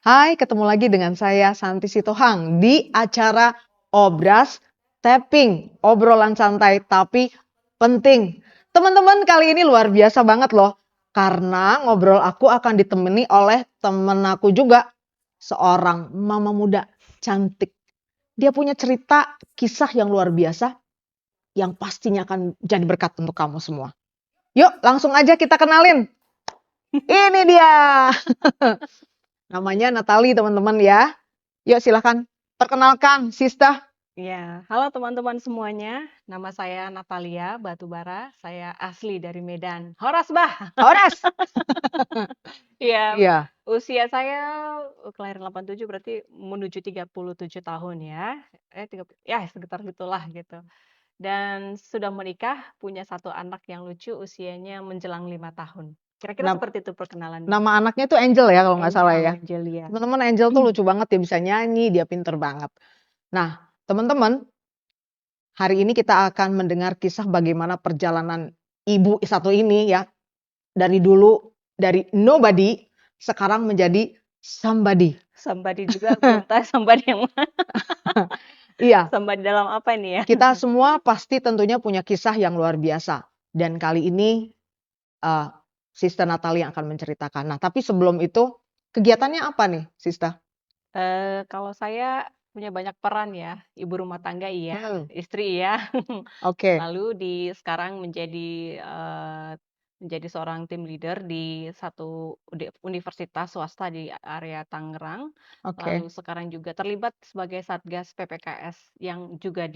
Hai, ketemu lagi dengan saya Santi Sitohang di acara Obras Tapping, obrolan santai tapi penting. Teman-teman, kali ini luar biasa banget loh, karena ngobrol aku akan ditemani oleh temen aku juga, seorang mama muda cantik. Dia punya cerita kisah yang luar biasa yang pastinya akan jadi berkat untuk kamu semua. Yuk, langsung aja kita kenalin. Ini dia. Namanya Natali, teman-teman ya. Yuk silahkan perkenalkan Sista. Ya, halo teman-teman semuanya. Nama saya Natalia Batubara. Saya asli dari Medan. Horas, Bah. Horas. Iya, Iya. usia saya kelahiran 87 berarti menuju 37 tahun ya. 30, ya sekitar gitulah gitu. Dan sudah menikah, punya satu anak yang lucu usianya menjelang 5 tahun. Kira-kira Nam- seperti itu perkenalannya. Nama anaknya tuh Angel ya kalau nggak salah Angel, ya. Angelia. Teman-teman, Angel tuh lucu banget, dia bisa nyanyi, dia pinter banget. Nah, teman-teman, hari ini kita akan mendengar kisah bagaimana perjalanan ibu satu ini ya. Dari dulu, dari nobody, sekarang menjadi somebody. Somebody juga belum tahu somebody yang mana. Iya, Somebody dalam apa ini ya? kita semua pasti tentunya punya kisah yang luar biasa. Dan kali ini uh, Sister Natalie yang akan menceritakan. Nah, tapi sebelum itu, kegiatannya apa nih, Sister? Kalau saya punya banyak peran ya, ibu rumah tangga iya, Hmm, istri iya. oke. Lalu sekarang menjadi seorang tim leader di satu universitas swasta di area Tangerang. Oke. Lalu sekarang juga terlibat sebagai Satgas PPKS yang juga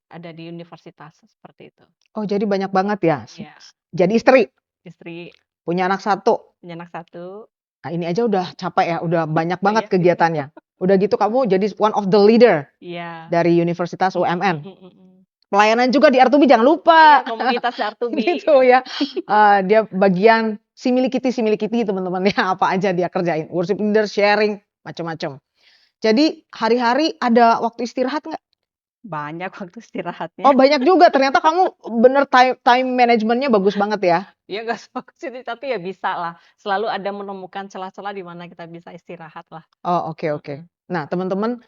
ada di universitas seperti itu. Oh, jadi banyak banget ya. Ya, Jadi istri, istri punya anak satu. punya anak satu. Nah, ini aja udah capek ya, udah banyak Oh banget iya sih. kegiatannya. Udah gitu kamu jadi one of the leader Iya. dari Universitas UMN. Mm, mm, mm. Pelayanan juga di R2B, jangan Iya, lupa. komunitas Dartubi. Gitu ya. Dia bagian si milikiti teman-teman ya, apa aja dia kerjain. Worship leader, sharing, macam-macam. Jadi hari-hari ada waktu istirahat nggak? Banyak waktu Oh, istirahatnya. banyak juga. Ternyata kamu bener time manajemennya bagus banget ya. Ya nggak sefokus itu, tapi ya bisa lah. Selalu ada menemukan celah-celah di mana kita bisa istirahat lah. Oh, oke oke. Mm-mm. Nah, teman-teman,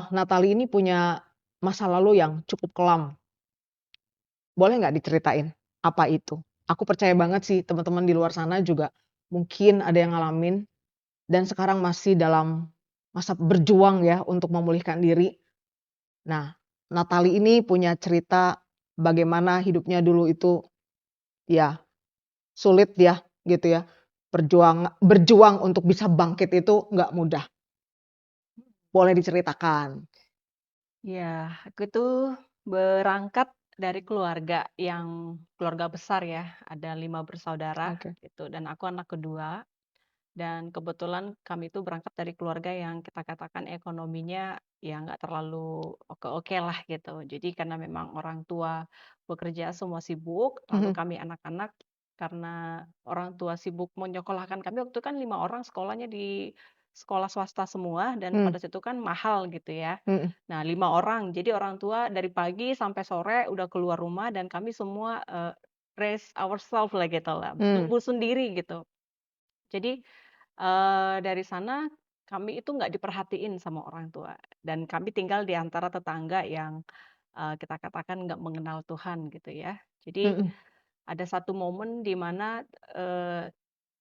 Natali ini punya masa lalu yang cukup kelam. Boleh nggak diceritain apa itu? Aku percaya banget sih teman-teman di luar sana juga mungkin ada yang ngalamin dan sekarang masih dalam masa berjuang ya untuk memulihkan diri. Nah, Natali ini punya cerita bagaimana hidupnya dulu itu ya sulit ya gitu ya. Berjuang untuk bisa bangkit itu nggak mudah. Boleh diceritakan. Ya, aku tuh berangkat dari keluarga yang keluarga besar ya. Ada 5 bersaudara Oke. gitu, dan aku anak kedua. Dan kebetulan kami itu berangkat dari keluarga yang kita katakan ekonominya ya nggak terlalu oke-oke lah gitu. Jadi karena memang orang tua bekerja semua sibuk, lalu Mhm, kami anak-anak karena orang tua sibuk menyekolahkan kami waktu itu kan 5 orang sekolahnya di sekolah swasta semua dan mhm, pada situ kan mahal gitu ya. mhm, Nah 5 orang, jadi orang tua dari pagi sampai sore udah keluar rumah dan kami semua raise ourselves lah gitu lah, mhm. tumbuh sendiri gitu. Jadi dari sana kami itu nggak diperhatiin sama orang tua dan kami tinggal di antara tetangga yang, kita katakan nggak mengenal Tuhan gitu ya. Jadi Mhm. ada satu momen di mana,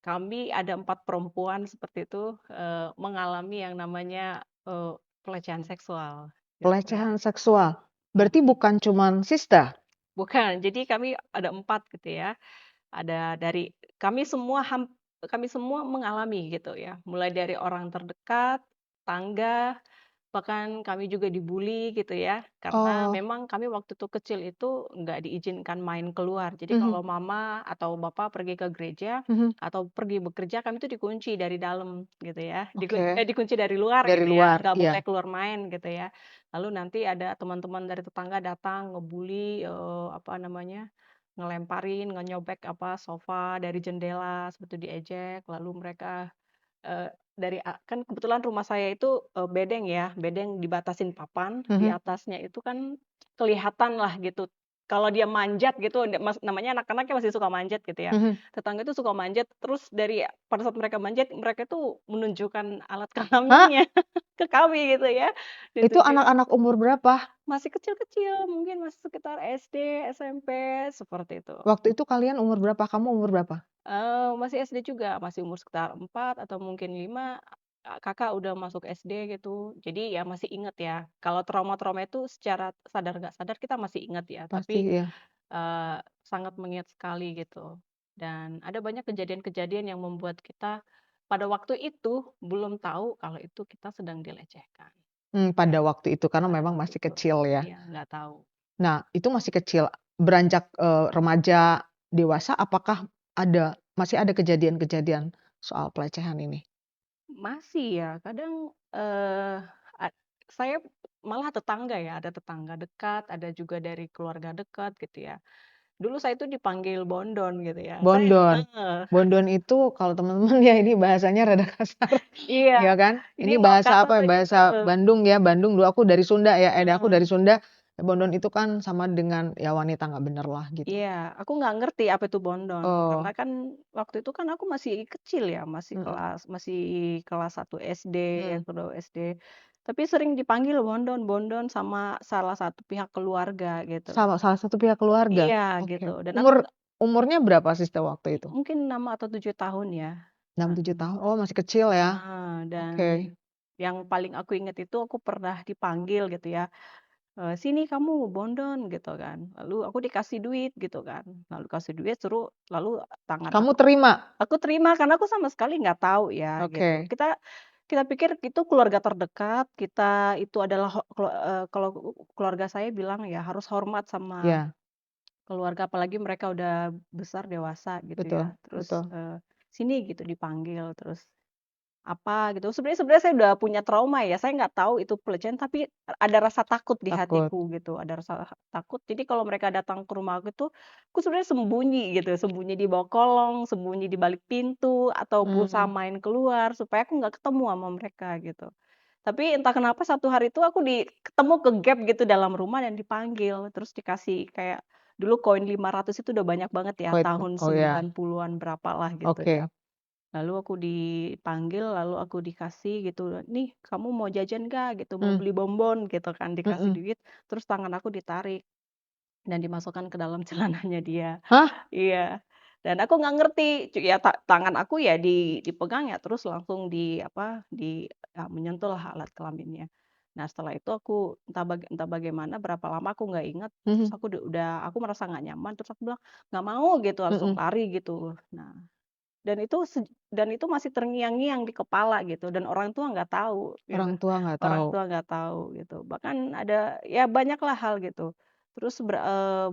kami ada 4 perempuan seperti itu, mengalami yang namanya, pelecehan seksual gitu ya. Pelecehan seksual. Berarti Mhm. bukan cuman Sista? Bukan, jadi kami ada 4 gitu ya. Ada dari kami semua kami semua mengalami gitu ya, mulai dari orang terdekat, tangga, bahkan kami juga dibully gitu ya. Karena Oh, memang kami waktu itu kecil itu nggak diizinkan main keluar. Jadi mhm, kalau mama atau bapak pergi ke gereja mhm. atau pergi bekerja, kami itu dikunci dari dalam gitu ya. Oke, Dikunci dari luar dari gitu ya, luar, nggak iya. boleh keluar main gitu ya. Lalu nanti ada teman-teman dari tetangga datang ngebully, apa namanya, ngelemparin, ngenyobek apa, sofa dari jendela seperti diejek, lalu mereka, kan kebetulan rumah saya itu, bedeng ya, bedeng dibatasin papan, di Mhm, atasnya itu kan kelihatan lah gitu kalau dia manjat gitu, namanya anak-anak yang masih suka manjat gitu ya. Mhm. Tetangga itu suka manjat, terus pada saat mereka manjat, mereka tuh menunjukkan alat Hah? kelaminnya ke kami gitu ya. Itu Ditunjuk anak-anak umur berapa? masih kecil-kecil, mungkin masih sekitar SD, SMP, seperti itu. Waktu itu kalian umur berapa? Kamu umur berapa? Masih SD juga, masih umur sekitar 4 atau mungkin 5, Kakak udah masuk SD gitu. Jadi ya masih inget ya, kalau trauma-trauma itu secara sadar nggak sadar kita masih ingat ya, Pasti tapi, ya. sangat mengingat sekali gitu. Dan ada banyak kejadian-kejadian yang membuat kita pada waktu itu belum tahu kalau itu kita sedang dilecehkan, Pada waktu itu karena pada memang waktu masih itu. kecil ya. Iya, nggak tahu. Nah, itu masih kecil. Beranjak, remaja, dewasa, apakah masih ada kejadian-kejadian soal pelecehan ini? Masih ya, kadang, ad saya malah tetangga ya, ada tetangga dekat, ada juga dari keluarga dekat gitu ya. Dulu saya itu dipanggil bondon gitu ya, Bondon. Bondon itu kalau teman-teman ya ini bahasanya rada kasar, iya, ya kan? ini Ini mau bahasa kata apa ya, saja bahasa Bandung ya, Bandung dulu aku dari Sunda ya, aku heeh. dari Sunda, bondon itu kan sama dengan ya wanita nggak bener lah gitu. Iya, aku nggak ngerti apa itu bondon, karena Oh, kan waktu itu kan aku masih kecil ya, mhm, masih kelas 1 SD, mmm, kedua SD, tapi sering dipanggil bondon bondon sama salah satu pihak keluarga gitu. salah satu pihak keluarga? Iya gitu, Oke. dan aku Umurnya berapa Sista waktu itu? mungkin 6 atau 7 tahun ya, 6 7 heeh, tahun? Oh, masih kecil ya? dan Oke. yang paling aku ingat itu aku pernah dipanggil gitu ya, "Sini kamu Bondon," gitu kan, lalu aku dikasih duit gitu kan, lalu kasih duit lalu tangan Kamu terima? aku terima karena aku sama sekali nggak tahu ya gitu. Oke. Kita kita pikir itu keluarga terdekat, kita itu adalah kalau keluarga saya bilang ya harus hormat sama Ya, keluarga, apalagi mereka udah besar, dewasa gitu ya. betul Terus, betul. "Sini," gitu dipanggil, terus apa gitu. Sebenarnya saya udah punya trauma ya, saya nggak tahu itu pelecehan, tapi ada rasa takut di Takut. hatiku gitu, ada rasa takut. Jadi kalau mereka datang ke rumah aku tuh, aku sebenarnya sembunyi gitu, sembunyi di bawah kolong, sembunyi di balik pintu, atau berusaha Mmm, main keluar supaya aku nggak ketemu sama mereka gitu. Tapi entah kenapa satu hari itu aku ketemu ke gap gitu dalam rumah dan dipanggil, terus dikasih kayak dulu koin 500 itu udah banyak banget ya, oh itu tahun oh ya, 90-an berapalah gitu ya. oke. Lalu aku dipanggil, lalu aku dikasih gitu, "Nih kamu mau jajan nggak?" Gitu, "Mau Mmm, beli bonbon?" Gitu kan, dikasih mhm. duit, terus tangan aku ditarik dan dimasukkan ke dalam celananya dia. Hah? Iya, dan aku nggak ngerti, ya tangan aku ya dipegang ya, terus langsung menyentuhlah alat kelaminnya. Nah, setelah itu aku entah bagaimana berapa lama aku nggak ingat, terus Mhm aku merasa nggak nyaman, terus aku bilang, "Nggak mau," gitu, langsung mhm. lari gitu. Nah, dan itu masih terngiang-ngiang di kepala gitu, dan orang tua nggak tahu gitu, Orang tua nggak orang tahu. tua nggak tahu gitu. Bahkan ya banyaklah hal gitu. Terus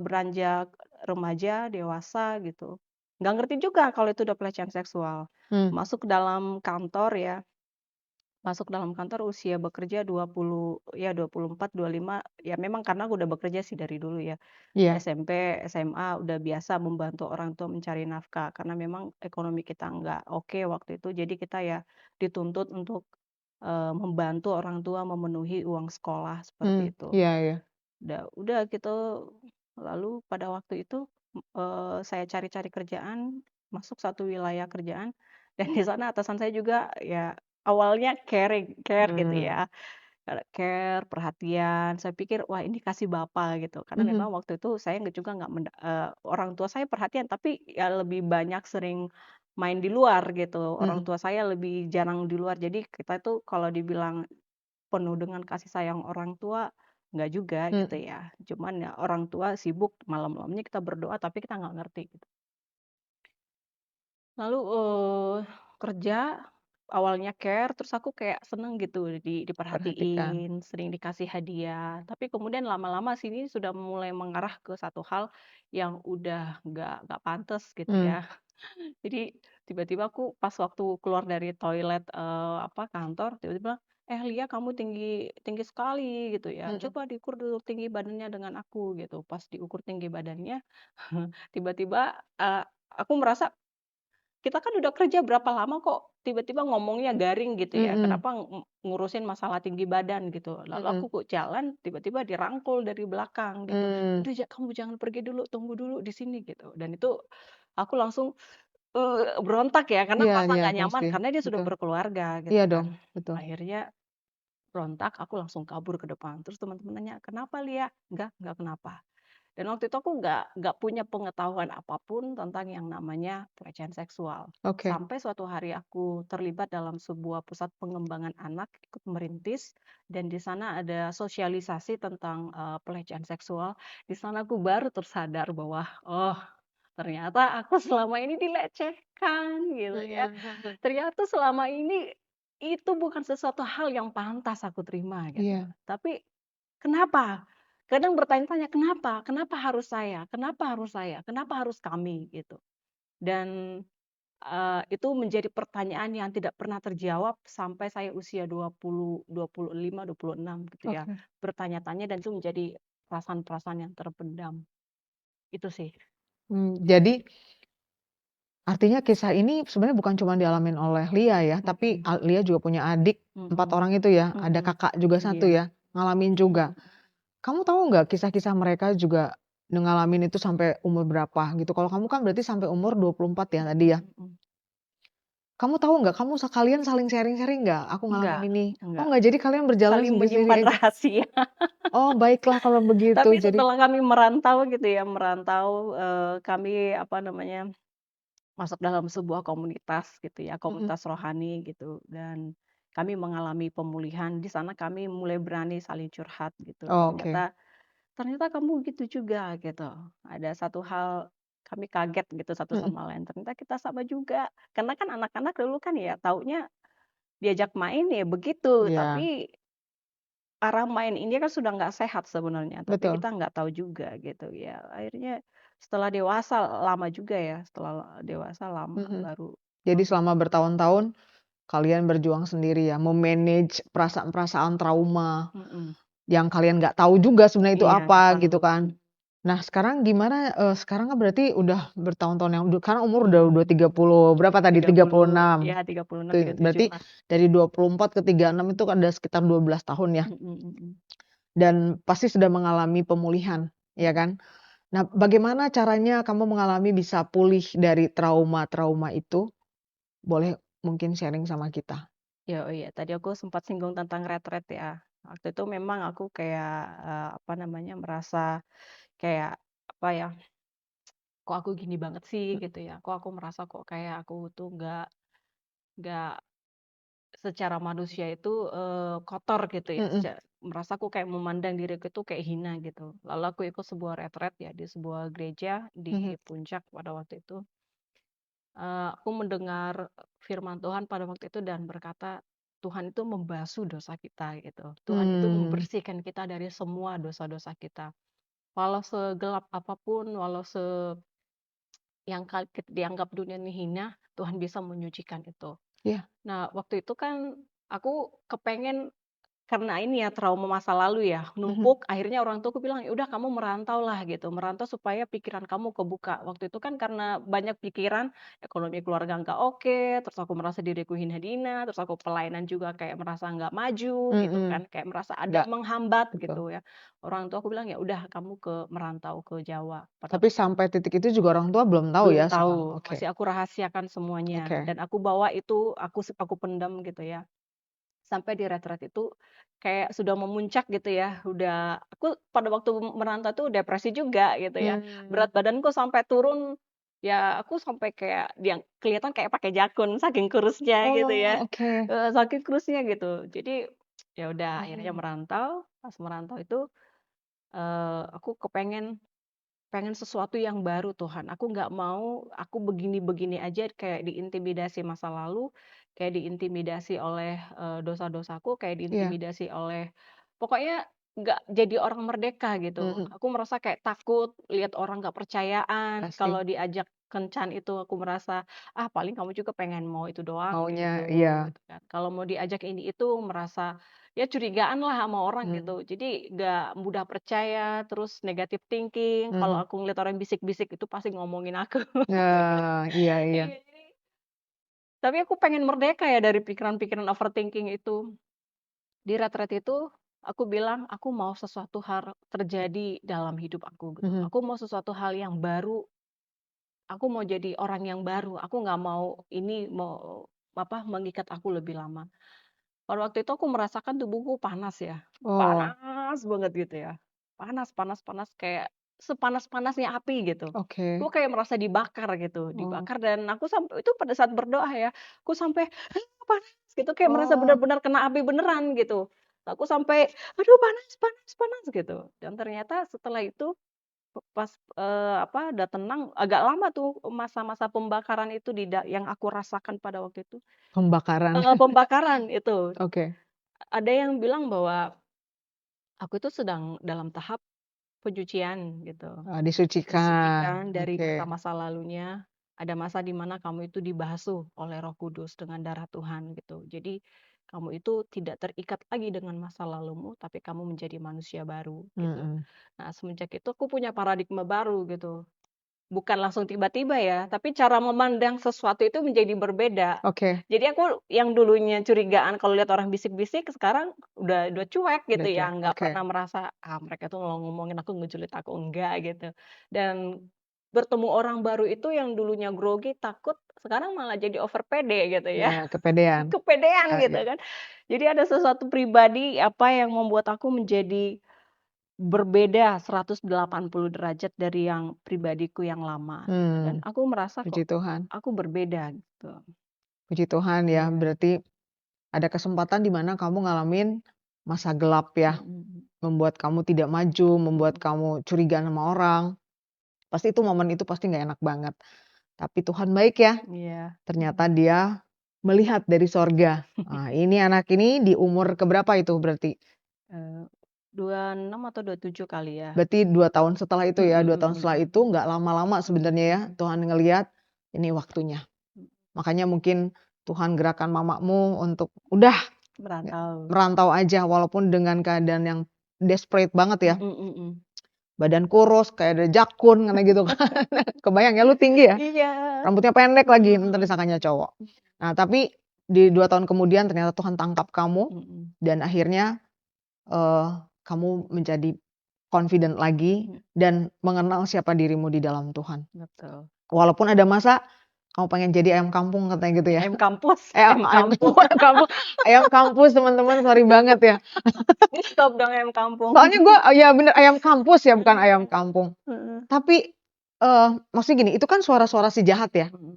beranjak remaja, dewasa gitu, nggak ngerti juga kalau itu udah pelecehan seksual. Mmm, Masuk dalam kantor ya, masuk dalam kantor usia bekerja 20 ya 24, 25, ya memang karena aku udah bekerja sih dari dulu ya. iya, SMP, SMA udah biasa membantu orang tua mencari nafkah karena memang ekonomi kita nggak oke waktu itu, jadi kita ya dituntut untuk, membantu orang tua memenuhi uang sekolah seperti itu. iya iya. Udah gitu, lalu pada waktu itu, saya cari-cari kerjaan, masuk satu wilayah kerjaan, dan di sana atasan saya juga ya awalnya care gitu Mmm, ya. Care, perhatian, saya pikir, wah ini kasih Bapak gitu, karena memang mhm waktu itu saya juga nggak orang tua saya perhatian, tapi ya lebih banyak sering main di luar gitu, orang mhm, tua saya lebih jarang di luar. Jadi kita tuh kalau dibilang penuh dengan kasih sayang orang tua, nggak juga gitu mhm ya. Cuman ya orang tua sibuk, malam-malamnya kita berdoa, tapi kita nggak ngerti gitu. Lalu, kerja, awalnya care, terus aku kayak seneng gitu perhatikan. diperhatiin, sering dikasih hadiah, tapi kemudian lama-lama sini sudah mulai mengarah ke satu hal yang udah nggak pantes gitu Mmm, ya. Jadi tiba-tiba aku pas waktu keluar dari toilet, kantor, tiba-tiba, "Eh, Lia kamu tinggi tinggi sekali," gitu ya, mhm. "Coba diukur dulu tinggi badannya dengan aku," gitu. Pas diukur tinggi badannya, tiba-tiba, aku merasa kita kan udah kerja berapa lama kok tiba-tiba ngomongnya garing gitu ya, Mhm, kenapa ngurusin masalah tinggi badan gitu. Lalu aku mhm. kok jalan tiba-tiba dirangkul dari belakang gitu, Mmm, "Udah kamu jangan pergi dulu, tunggu dulu di sini," gitu. Dan itu aku langsung, berontak ya karena iya merasa iya nggak nyaman pasti, karena dia sudah betul. berkeluarga Iya gitu dong, kan. betul. Akhirnya berontak, aku langsung kabur ke depan. Terus teman-teman nanya, "Kenapa Lia?" Enggak kenapa." Dan waktu itu aku nggak punya pengetahuan apapun tentang yang namanya pelecehan seksual. Oke, Sampai suatu hari aku terlibat dalam sebuah pusat pengembangan anak, ikut merintis, dan di sana ada sosialisasi tentang, pelecehan seksual. Di sana aku baru tersadar bahwa, oh, ternyata aku selama ini dilecehkan gitu ya. mhm mhm. Ternyata selama ini itu bukan sesuatu hal yang pantas aku terima gitu. Iya Tapi kenapa? Kadang bertanya-tanya, "Kenapa? Kenapa harus saya? Kenapa harus saya? Kenapa harus kami?" Gitu. Dan, itu menjadi pertanyaan yang tidak pernah terjawab sampai saya usia 25, 26 gitu ya. oke. Bertanya-tanya dan itu menjadi perasaan-perasaan yang terpendam. Itu sih. Jadi artinya kisah ini sebenarnya bukan cuma dialamin oleh Lia ya, tapi Mhm, Lia juga punya adik, 4 mhm, orang itu ya, ada mhm. kakak juga Iya, satu ya, ngalamin juga. mhm, Kamu tahu nggak kisah-kisah mereka juga ngalamin itu sampai umur berapa gitu? Kalau kamu kan berarti sampai umur 24 ya tadi ya? mhm, mhm. Kamu tahu nggak, kamu kalian saling sharing-sharing nggak? "Aku ngalamin Enggak ini." Oh enggak. nggak, jadi kalian berjalan Saling sendiri-sendiri menyimpan aja? rahasia. Oh baiklah kalau begitu, Tapi jadi setelah kami merantau gitu ya, merantau, kami apa namanya, masuk dalam sebuah komunitas gitu ya, mhm, komunitas rohani gitu, dan kami mengalami pemulihan. Di sana kami mulai berani saling curhat gitu. oke, Ternyata ternyata kamu gitu juga gitu. Ada satu hal kami kaget gitu satu mhm, sama lain, ternyata kita sama juga. Karena kan anak-anak dulu kan ya taunya diajak main ya begitu, iya, tapi arah main ini kan sudah nggak sehat sebenarnya, tapi betul, kita nggak tahu juga gitu ya. Akhirnya setelah dewasa, lama juga ya, setelah dewasa lama mhm. baru, Jadi oh, selama bertahun-tahun kalian berjuang sendiri ya, me-manage perasaan-perasaan trauma mhm, yang kalian nggak tahu juga sebenarnya itu iya nggak apa tahu, gitu kan. Nah sekarang gimana, sekarang kan berarti udah bertahun-tahun yang sekarang umur udah mhm, 30 berapa tadi? 30 36. ya 36, tujuh Berarti lah, dari 24 ke 36 itu kan ada sekitar 12 tahun ya, mhm, mhm, dan pasti sudah mengalami pemulihan, ya mhm. kan? Nah bagaimana caranya kamu mengalami bisa pulih dari trauma-trauma itu? Boleh mungkin sharing sama kita? Ya, oh iya, tadi aku sempat singgung tentang retret ya. Waktu itu memang aku kayak, apa namanya, merasa kayak, apa ya, kok aku gini banget sih gitu ya, kok aku merasa kok kayak aku tuh nggak secara manusia itu, kotor gitu ya, Mhm merasa aku kayak memandang diriku itu kayak hina gitu. Lalu aku ikut sebuah retret ya di sebuah gereja di mhm, Puncak pada waktu itu, aku mendengar firman Tuhan pada waktu itu dan berkata, Tuhan itu membasuh dosa kita gitu. Tuhan itu mmm, membersihkan kita dari semua dosa-dosa kita. Walau segelap apapun, walau yang dianggap dunia ini hina, Tuhan bisa menyucikan itu. iya, Nah, waktu itu kan aku kepengen karena ini ya trauma masa lalu ya, mhm numpuk akhirnya orang tuaku bilang, "Ya udah kamu merantau lah," gitu, "merantau supaya pikiran kamu kebuka." Waktu itu kan karena banyak pikiran, ekonomi keluarga nggak oke, terus aku merasa diriku hina-hina, terus aku pelayanan juga kayak merasa nggak maju gitu mhm, kan, kayak merasa ada nggak yang menghambat betul. gitu ya. Orang tuaku bilang, "Ya udah kamu merantau ke Jawa." Pada Tapi sampai titik itu juga orang tua belum tahu belum ya soal tahu, oke masih aku rahasiakan semuanya oke, dan aku bawa itu, aku pendam gitu ya. Sampai di retret itu kayak sudah memuncak gitu ya, udah aku pada waktu merantau tuh depresi juga gitu ya. mmm, Berat badanku sampai turun, ya aku sampai kayak kelihatan kayak pakai jakun saking kurusnya gitu oh ya, oke, saking kurusnya gitu. Jadi, ya udah akhirnya mhm, merantau, pas merantau itu, aku pengen sesuatu yang baru Tuhan, aku nggak mau aku begini-begini aja kayak diintimidasi masa lalu, kayak diintimidasi oleh, dosa-dosaku, kayak iya, diintimidasi oleh pokoknya nggak jadi orang merdeka gitu. mhm, Aku merasa kayak takut lihat orang nggak percayaan, pasti, kalau diajak kencan itu aku merasa, "Ah, paling kamu juga pengen mau itu doang," maunya iya, gitu kan. Kalau mau diajak ini itu merasa ya curigaan lah sama orang mmm, gitu. Jadi nggak mudah percaya, terus negative thinking, kalau mhm, aku ngeliat orang bisik-bisik itu pasti ngomongin aku. iya iya, Iya, Tapi aku pengen merdeka ya dari pikiran-pikiran overthinking itu. Di retreat itu aku bilang, "Aku mau sesuatu hal terjadi dalam hidup aku," gitu. Mhm. "Aku mau sesuatu hal yang baru, aku mau jadi orang yang baru, aku nggak mau ini mau apa, mengikat aku lebih lama." Pada waktu itu aku merasakan tubuhku panas ya, Oh, panas banget gitu ya. Panas panas panas kayak sepanas-panasnya api gitu. Aku oke. kayak merasa dibakar gitu, Oh. dibakar dan aku sampai itu pada saat berdoa ya, aku sampai, panas gitu, kayak merasa Oh, benar-benar kena api beneran gitu. Aku sampai, "Aduh panas panas panas," gitu. Dan ternyata setelah itu pas, apa, udah tenang, agak lama tuh masa-masa pembakaran itu yang aku rasakan pada waktu itu. pembakaran. Pembakaran itu. Oke. Ada yang bilang bahwa aku itu sedang dalam tahap pencucian gitu, Disucikan. disucikan dari Oke. masa-masa lalunya. Ada masa di mana kamu itu dibasuh oleh Roh Kudus dengan darah Tuhan gitu. Jadi kamu itu tidak terikat lagi dengan masa lalumu, tapi kamu menjadi manusia baru gitu. Mhm. Nah, semenjak itu aku punya paradigma baru gitu. Bukan langsung tiba-tiba ya, tapi cara memandang sesuatu itu menjadi berbeda. Oke, Jadi aku yang dulunya curigaan kalau lihat orang bisik-bisik, sekarang udah cuek gitu udah ya, cuek. nggak Oke. pernah merasa, "Ah, mereka tuh kalau ngomongin aku ngejulit aku," enggak gitu. Dan bertemu orang baru itu yang dulunya grogi, takut, sekarang malah jadi over pede gitu ya, Ya, kepedean. kepedean gitu Ya. kan. Jadi ada sesuatu pribadi apa yang membuat aku menjadi berbeda 180 derajat dari yang pribadiku yang lama gitu dan Hmm, aku merasa puji kok Tuhan. aku berbeda gitu. Puji Tuhan ya, Iya, berarti ada kesempatan di mana kamu ngalamin masa gelap ya, mhm membuat kamu tidak maju, membuat mhm, kamu curiga sama orang. Pasti itu momen itu pasti nggak enak banget. Tapi Tuhan baik ya, iya, ternyata mhm, Dia melihat dari sorga. Nah, ini anak ini di umur keberapa itu berarti? eee, 26 atau 27 kali ya? Berarti 2 tahun setelah itu Mhm ya, 2 tahun setelah mhm itu nggak lama-lama sebenarnya ya, mhm Tuhan ngelihat ini waktunya. mhm, Makanya mungkin Tuhan gerakan mamamu untuk udah merantau. merantau aja walaupun dengan keadaan yang desperate banget ya, Mhm mhm. badan kurus kayak ada jakun karena gitu kan. Kebayang ya lu tinggi ya, Iya, rambutnya pendek lagi, mhm entar mhm, disangkanya cowok. Nah tapi di 2 tahun kemudian ternyata Tuhan tangkap kamu mhm dan akhirnya, eee, kamu menjadi confident lagi mhm, dan mengenal siapa dirimu di dalam Tuhan. betul. Walaupun ada masa kamu pengen jadi ayam kampung katanya gitu ya. Ayam kampus, ayam Ayam kampung. kampung ayam kampus teman-teman sorry banget ya. Di stop dong ayam kampung. Soalnya gue ya bener ayam kampus ya bukan ayam Heeh, kampung. heeh, Tapi, maksudnya gini, itu kan suara-suara si jahat ya. mhm,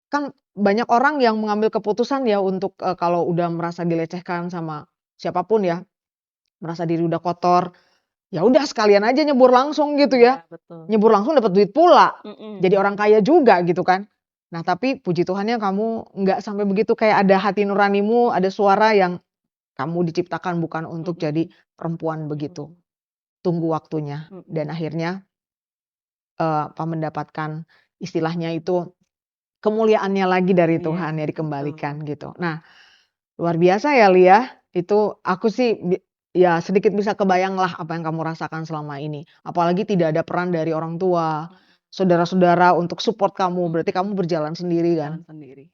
Kan banyak orang yang mengambil keputusan ya untuk, kalau udah merasa dilecehkan sama siapapun ya, merasa diri udah kotor, ya udah sekalian aja nyebur langsung gitu iya ya. betul, Nyebur langsung dapat duit pula, jadi mhm. orang kaya juga gitu kan. Nah tapi puji Tuhannya kamu nggak sampai begitu, kayak ada hati nuranimu, ada suara yang kamu diciptakan bukan untuk jadi Mhm perempuan begitu. mhm Tunggu waktunya dan mhm, akhirnya, mendapatkan istilahnya itu kemuliaannya lagi dari iya, Tuhan ya betul, dikembalikan gitu. Nah luar biasa ya Lia, itu aku sih ya sedikit bisa kebayang lah apa yang kamu rasakan selama ini. Apalagi tidak ada peran dari orang tua, mhm saudara-saudara untuk support kamu, berarti mhm, kamu berjalan sendiri kan. jalan sendiri,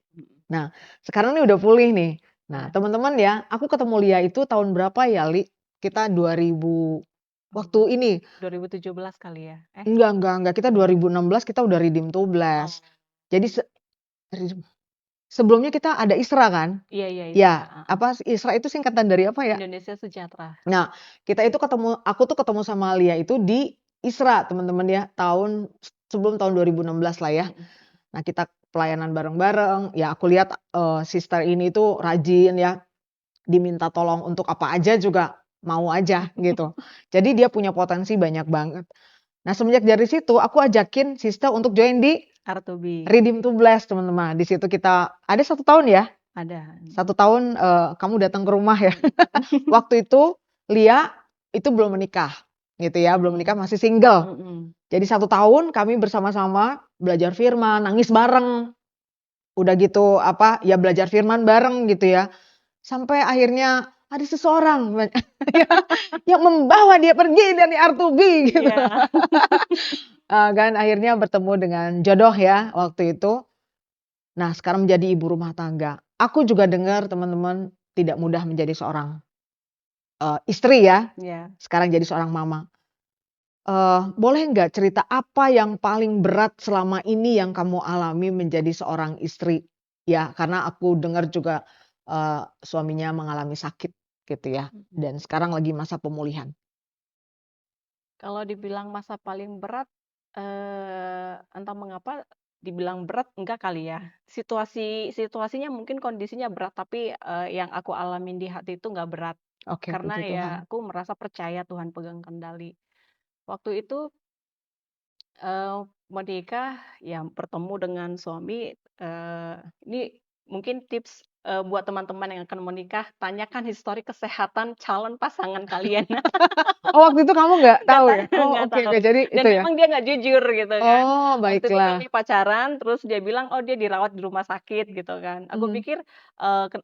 Nah sekarang nih udah pulih nih. Nah iya, teman-teman ya, aku ketemu Lia itu tahun berapa ya Li? Kita 2000 waktu oh, ini 2017 kali ya? enggak, kita Oh iya? 2016 kita udah redeem to Oh, bless. Jadi sebelumnya kita ada ISRA kan? iya iya Isra, Ya, heeh, apa ISRA itu singkatan dari apa ya? Indonesia Sejahtera, Nah, kita itu aku tuh ketemu sama Lia itu di ISRA teman-teman ya, sebelum tahun 2016 lah ya. mhm Nah, kita pelayanan bareng-bareng, ya aku lihat, sister ini tuh rajin ya, diminta tolong untuk apa aja juga mau aja gitu. Jadi dia punya potensi banyak banget. Nah, semenjak dari situ aku ajakin sister untuk join di R2B, Redeem to Bless teman-teman. Di situ kita ada 1 tahun ya, ada, 1 tahun, kamu datang ke rumah ya. mhm Waktu itu Lia itu belum menikah gitu ya, belum menikah mhm masih single. mhm, Jadi 1 tahun kami bersama-sama belajar firman, nangis bareng, udah gitu apa, ya belajar firman bareng gitu ya. Sampai akhirnya ada seseorang yang membawa dia pergi dari R2B gitu. iya, Kan akhirnya bertemu dengan jodoh ya waktu itu. Nah, sekarang menjadi ibu rumah tangga. Aku juga dengar teman-teman tidak mudah menjadi seorang, istri ya, Iya. sekarang jadi seorang mama. Boleh nggak cerita apa yang paling berat selama ini yang kamu alami menjadi seorang istri? Ya, karena aku dengar juga, suaminya mengalami sakit gitu ya, Mhm. dan sekarang lagi masa pemulihan. Kalau dibilang masa paling berat, entah mengapa dibilang berat enggak kali ya. Situasinya mungkin kondisinya berat, tapi, yang aku alamin di hati itu nggak berat. Oke, Karena puji ya Tuhan. aku merasa percaya Tuhan pegang kendali. Waktu itu, menikah, ya bertemu dengan suami, ini mungkin tips, buat teman-teman yang akan menikah, tanyakan histori kesehatan calon pasangan kalian. Oh, waktu itu kamu nggak Nggak tahu tahu ya? Oh, nggak oke tahu. oke, jadi Dan itu ya? memang dia nggak jujur gitu kan. Oh, Waktu itu baiklah. kami pacaran, terus dia bilang, "Oh, dia dirawat di rumah sakit," gitu kan. Aku Mhm, pikir,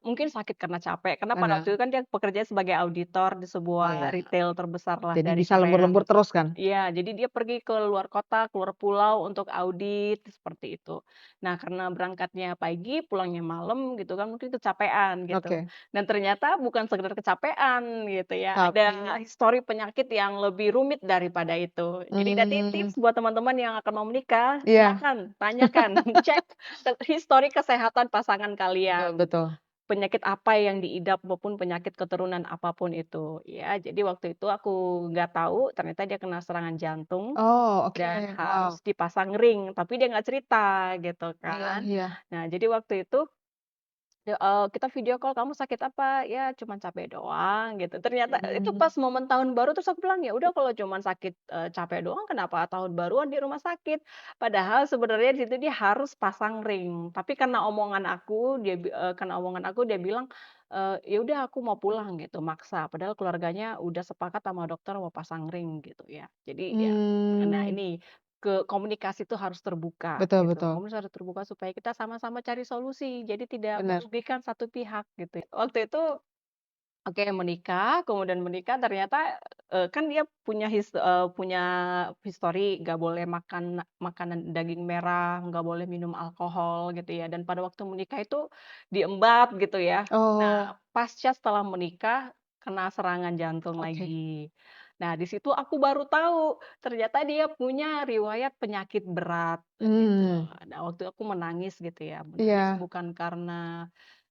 mungkin sakit karena capek, karena pada waktu karena itu kan dia bekerja sebagai auditor di oh sebuah ya, retail terbesar lah jadi dari bisa Korea lembur-lembur gitu. terus kan? Iya, jadi dia pergi ke luar kota, keluar pulau untuk audit, seperti itu. Nah, karena berangkatnya pagi, pulangnya malam gitu kan, mungkin kecapean gitu. Oke, Dan ternyata bukan sekedar kecapean gitu ya, ada tapi histori penyakit yang lebih rumit daripada itu. Jadi nanti mmm, tips buat teman-teman yang akan mau menikah, iya, silakan tanyakan, cek histori kesehatan pasangan betul kalian. betul. Penyakit apa yang diidap maupun penyakit keturunan apapun itu. Ya, jadi waktu itu aku nggak tahu ternyata dia kena serangan jantung Oh, dan oke, wow. harus dipasang ring, tapi dia nggak cerita gitu Iya kan. iya. Nah, jadi waktu itu kita video call, "Kamu sakit apa?" "Ya cuman capek doang," gitu. Ternyata itu Mhm. pas momen tahun baru terus aku bilang, "Ya udah kalau cuman sakit, capek doang kenapa tahun baruan di rumah sakit?" Padahal sebenarnya di situ dia harus pasang ring, tapi karena omongan aku dia bilang, "Ya udah aku mau pulang," gitu, maksa. Padahal keluarganya udah sepakat sama dokter mau pasang ring gitu ya. Jadi ya, nah Mmm, ini komunikasi itu harus terbuka betul gitu, betul, komunikasi harus terbuka supaya kita sama-sama cari solusi, jadi tidak bener. merugikan satu pihak gitu. Waktu itu oke menikah, kemudian menikah ternyata, kan dia punya histori nggak boleh makan makanan daging merah, nggak boleh minum alkohol gitu ya, dan pada waktu menikah itu diembat gitu ya. Nah, Oh, pasca setelah menikah kena serangan jantung oke. lagi. Nah, di situ aku baru tahu ternyata dia punya riwayat penyakit berat gitu. Mmm, Nah, waktu aku menangis gitu ya, menangis iya. bukan karena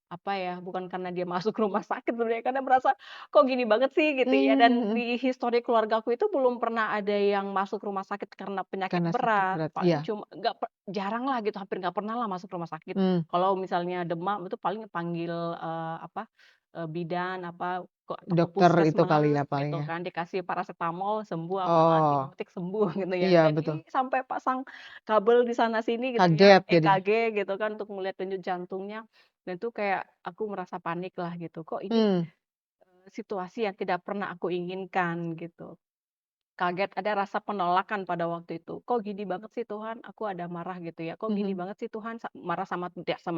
apa ya, bukan karena dia masuk rumah sakit sebenarnya, karena merasa, "Kok gini banget sih?" Gitu ya, Mmm, dan mhm. di histori keluargaku itu belum pernah ada yang masuk rumah sakit karena penyakit Karena sakit berat, berat, iya. paling cuma nggak jarang lah gitu, hampir nggak pernah lah masuk rumah sakit. Mmm, Kalau misalnya demam itu paling panggil, bidan apa, atau ke dokter itu kali ya puskesmas paling gitu ya? kan, dikasih parasetamol sembuh apa Oh, antibiotik sembuh gitu ya. iya Dan betul. ini sampai pasang kabel di sana sini gitu ya, Kaget jadinya. EKG gitu kan untuk melihat denyut jantungnya. Dan itu kayak aku merasa panik lah gitu, kok ini, Mmm, situasi yang tidak pernah aku inginkan gitu. Kaget, ada rasa penolakan pada waktu itu, "Kok gini banget sih Tuhan?" Aku ada marah gitu ya, "Kok gini mhm, banget sih Tuhan?" Marah sama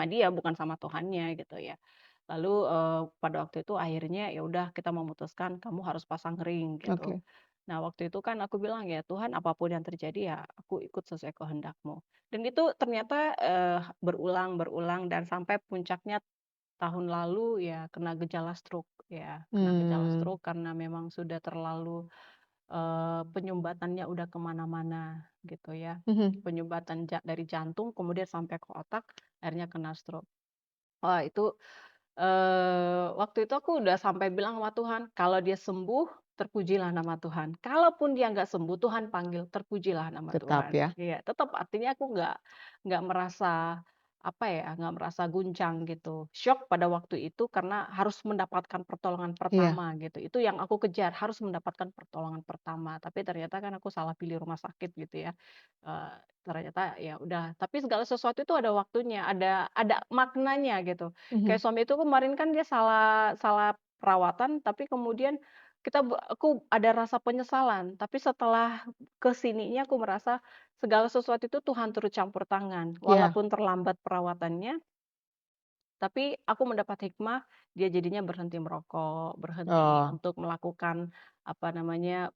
dia, bukan sama Tuhannya gitu ya. Lalu, pada waktu itu akhirnya ya udah kita memutuskan, "Kamu harus pasang ring," gitu. oke. Nah waktu itu kan aku bilang, "Ya Tuhan apapun yang terjadi ya aku ikut sesuai kehendak-Mu." Dan itu ternyata, berulang berulang dan sampai puncaknya tahun lalu ya kena gejala stroke ya, kena gejala Mmm, stroke karena memang sudah terlalu, penyumbatannya udah kemana mana gitu ya. mhm. Penyumbatan dari jantung kemudian sampai ke otak, akhirnya kena stroke. Wah itu, waktu itu aku udah sampai bilang sama Tuhan, "Kalau dia sembuh, terpujilah nama Tuhan. Kalaupun dia nggak sembuh, Tuhan panggil, terpujilah nama Tetap Tuhan." ya. Iya, tetap artinya aku nggak merasa, apa ya, nggak merasa guncang gitu. Syok pada waktu itu karena harus mendapatkan pertolongan Iya, pertama gitu. Itu yang aku kejar, harus mendapatkan pertolongan pertama. Tapi ternyata kan aku salah pilih rumah sakit gitu ya. Ternyata ya udah, tapi segala sesuatu itu ada waktunya, ada maknanya gitu. mhm. Kayak suami itu kemarin kan dia salah salah perawatan, tapi kemudian aku ada rasa penyesalan, tapi setelah ke sininya aku merasa segala sesuatu itu Tuhan turut campur tangan. Iya. Walaupun terlambat perawatannya, tapi aku mendapat hikmah, dia jadinya berhenti merokok, berhenti Oh, untuk melakukan, apa namanya,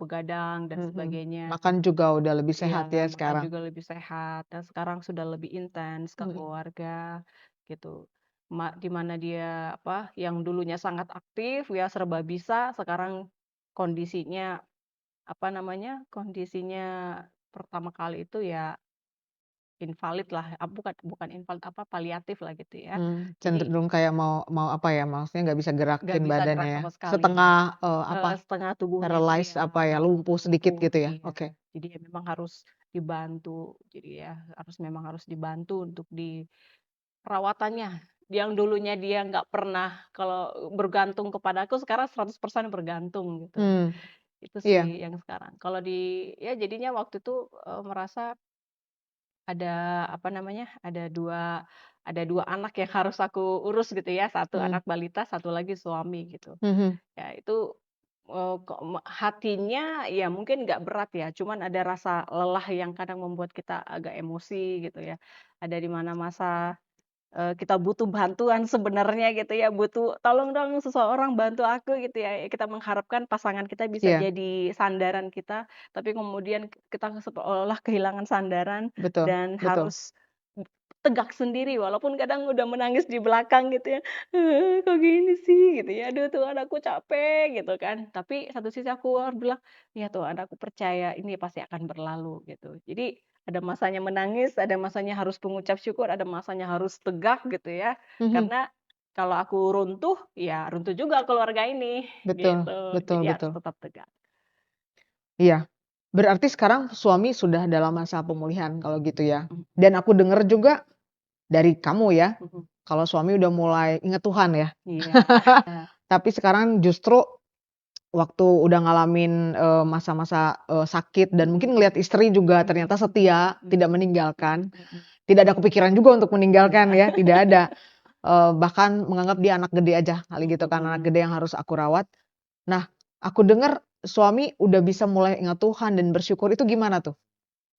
begadang dan Mhm. sebagainya. Makan juga udah lebih Iya, sehat ya makan sekarang? juga lebih sehat dan sekarang sudah lebih intens ke Mhm. keluarga, gitu. Di mana dia, apa, yang dulunya sangat aktif, ya serba bisa, sekarang kondisinya, apa namanya, kondisinya pertama kali itu ya invalid lah, bukan bukan invalid, apa, paliatif lah gitu ya. Jadi Cenderung kayak mau mau apa ya, maksudnya nggak bisa nggak gerakin bisa badannya gerak ya? sama sekali. Setengah, apa, Setengah tubuhnya itu paralyzed ya apa ya, lumpuh sedikit lumpuh, gitu ya? iya. Oke. Jadi ya memang harus dibantu, jadi ya memang harus dibantu untuk perawatannya. Yang dulunya dia nggak pernah kalau bergantung kepadaku, sekarang 100% bergantung gitu. Mmm, Itu iya. sih yang sekarang. Kalau ya jadinya waktu itu, merasa ada, apa namanya, ada dua anak yang harus aku urus gitu ya, satu Mhm. anak balita, satu lagi suami gitu. Mhm. Ya itu, kok hatinya ya mungkin nggak berat ya, cuman ada rasa lelah yang kadang membuat kita agak emosi gitu ya. Ada di mana masa, kita butuh bantuan sebenarnya gitu ya, butuh, "Tolong dong seseorang bantu aku," gitu ya. Kita mengharapkan pasangan kita bisa Iya, jadi sandaran kita, tapi kemudian kita seolah kehilangan sandaran betul dan betul. harus tegak sendiri walaupun kadang udah menangis di belakang gitu ya, kok gini sih?" Gitu ya, "Aduh Tuhan aku capek," gitu kan. Tapi satu sisi aku harus bilang, "Ya Tuhan aku percaya ini pasti akan berlalu," gitu. Jadi ada masanya menangis, ada masanya harus mengucap syukur, ada masanya harus tegak gitu ya. Mhm. Karena kalau aku runtuh, ya runtuh juga keluarga ini, Betul gitu. betul Jadi harus betul. tetap tegak. Iya. Berarti sekarang suami sudah dalam masa pemulihan kalau gitu ya? Mhm Dan aku dengar juga dari kamu ya, mhm. kalau suami udah mulai inget Tuhan ya? Iya. Tapi sekarang justru waktu udah ngalamin, masa-masa, sakit dan mungkin Mhm ngelihat istri juga mhm ternyata setia, mhm tidak meninggalkan, mhm tidak ada kepikiran juga untuk meninggalkan ya, tidak mhm. ada, bahkan menganggap dia anak gede aja kali gitu kan, anak Mhm. gede yang harus aku rawat. Nah, aku dengar suami udah bisa mulai ingat Tuhan dan bersyukur, itu gimana tuh?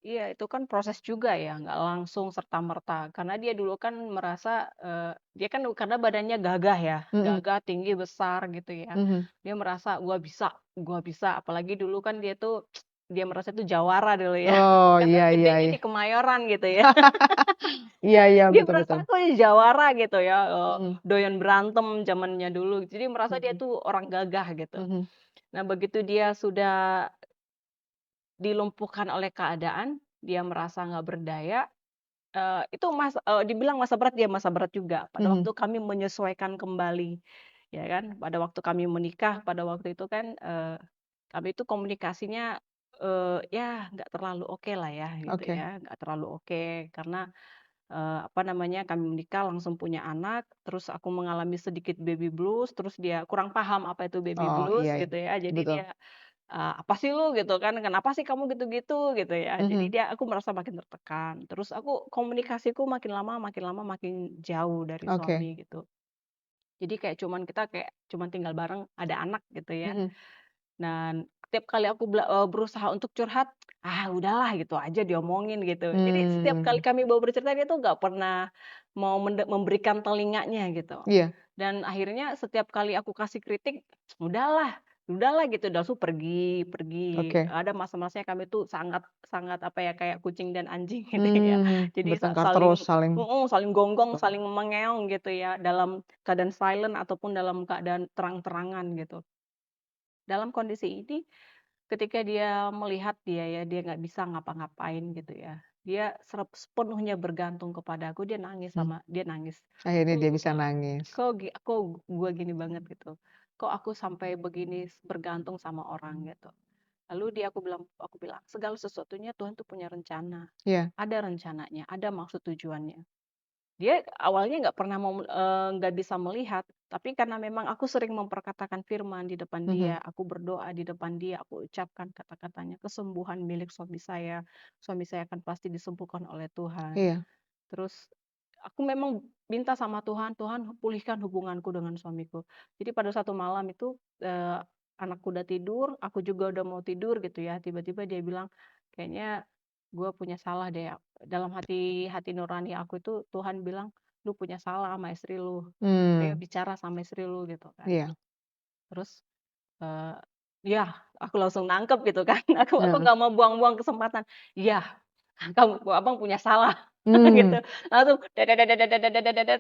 Iya, itu kan proses juga ya, nggak langsung serta-merta. Karena dia dulu kan merasa, dia kan karena badannya gagah ya, Mhm gagah, tinggi, besar gitu ya. mhm. Dia merasa, gua bisa." Apalagi dulu kan dia tuh, dia merasa itu jawara dulu ya, Oh, karena iya iya gedenya iya. di Kemayoran gitu ya. Iya iya, Dia betul merasa betul. aku ini jawara gitu ya, Mhm doyan berantem zamannya dulu. Jadi merasa dia mhm tuh orang gagah gitu. mhm. Nah, begitu dia sudah dilumpuhkan oleh keadaan, dia merasa nggak berdaya. Itu dibilang masa berat, ya masa berat juga. Pada Mhm. waktu kami menyesuaikan kembali, ya kan. Pada waktu kami menikah, pada waktu itu kan, kami itu komunikasinya, ya nggak terlalu oke lah ya, gitu Oke. ya, nggak terlalu oke. Karena, apa namanya, kami menikah langsung punya anak, terus aku mengalami sedikit baby blues, terus dia kurang paham apa itu baby Oh, blues, iya iya. gitu ya. Jadi Betul. dia, "Apa sih lu?" Gitu kan, "Kenapa sih kamu gitu-gitu?" Gitu ya. Jadi Mhm. aku merasa makin tertekan. Terus komunikasiku makin lama makin jauh dari Oke. suami gitu. Jadi kita kayak cuman tinggal bareng, ada anak gitu ya. Mhm. Dan setiap kali aku berusaha untuk curhat, "Ah udahlah," gitu aja diomongin gitu. Jadi setiap kali Mmm. kami mau bercerita dia tuh nggak pernah mau memberikan telinganya gitu. Iya. Dan akhirnya setiap kali aku kasih kritik, "Udahlah udahlah," gitu, udah langsung pergi pergi. Oke. Ada masa-masanya kami tuh sangat sangat, apa ya, kayak kucing dan anjing gitu ya. Jadi Bertengkar terus saling saling saling gonggong, saling mengeong gitu ya, dalam keadaan silent ataupun dalam keadaan terang-terangan gitu. Dalam kondisi ini, ketika dia melihat dia nggak bisa ngapa-ngapain gitu ya, dia sepenuhnya bergantung kepadaku, mmm, dia nangis. akhirnya dia "Kok bisa nangis. kok gua gini banget gitu, kok aku sampai begini bergantung sama orang," gitu. Lalu aku bilang, "Segala sesuatunya Tuhan tuh punya rencana, Iya. ada rencananya, ada maksud tujuannya." Dia awalnya nggak bisa melihat, tapi karena memang aku sering memperkatakan firman di depan dia, Mhm. aku berdoa di depan dia, aku ucapkan kata-katanya, "Kesembuhan milik suami saya akan pasti disembuhkan oleh Tuhan." Iya. Terus aku memang minta sama Tuhan, "Tuhan pulihkan hubunganku dengan suamiku." Jadi pada satu malam itu, anakku udah tidur, aku juga udah mau tidur gitu ya, tiba-tiba dia bilang, "Kayaknya gue punya salah deh." Dalam hati hati nurani aku itu Tuhan bilang, "Lu punya salah sama istri lu. Ayo Mmm, bicara sama istri lu," gitu kan. iya. Terus, Iya, aku langsung nangkep gitu kan, aku Heeh. nggak mau buang-buang kesempatan. Iya, kamu Abang punya salah, gitu. Mmm, Langsung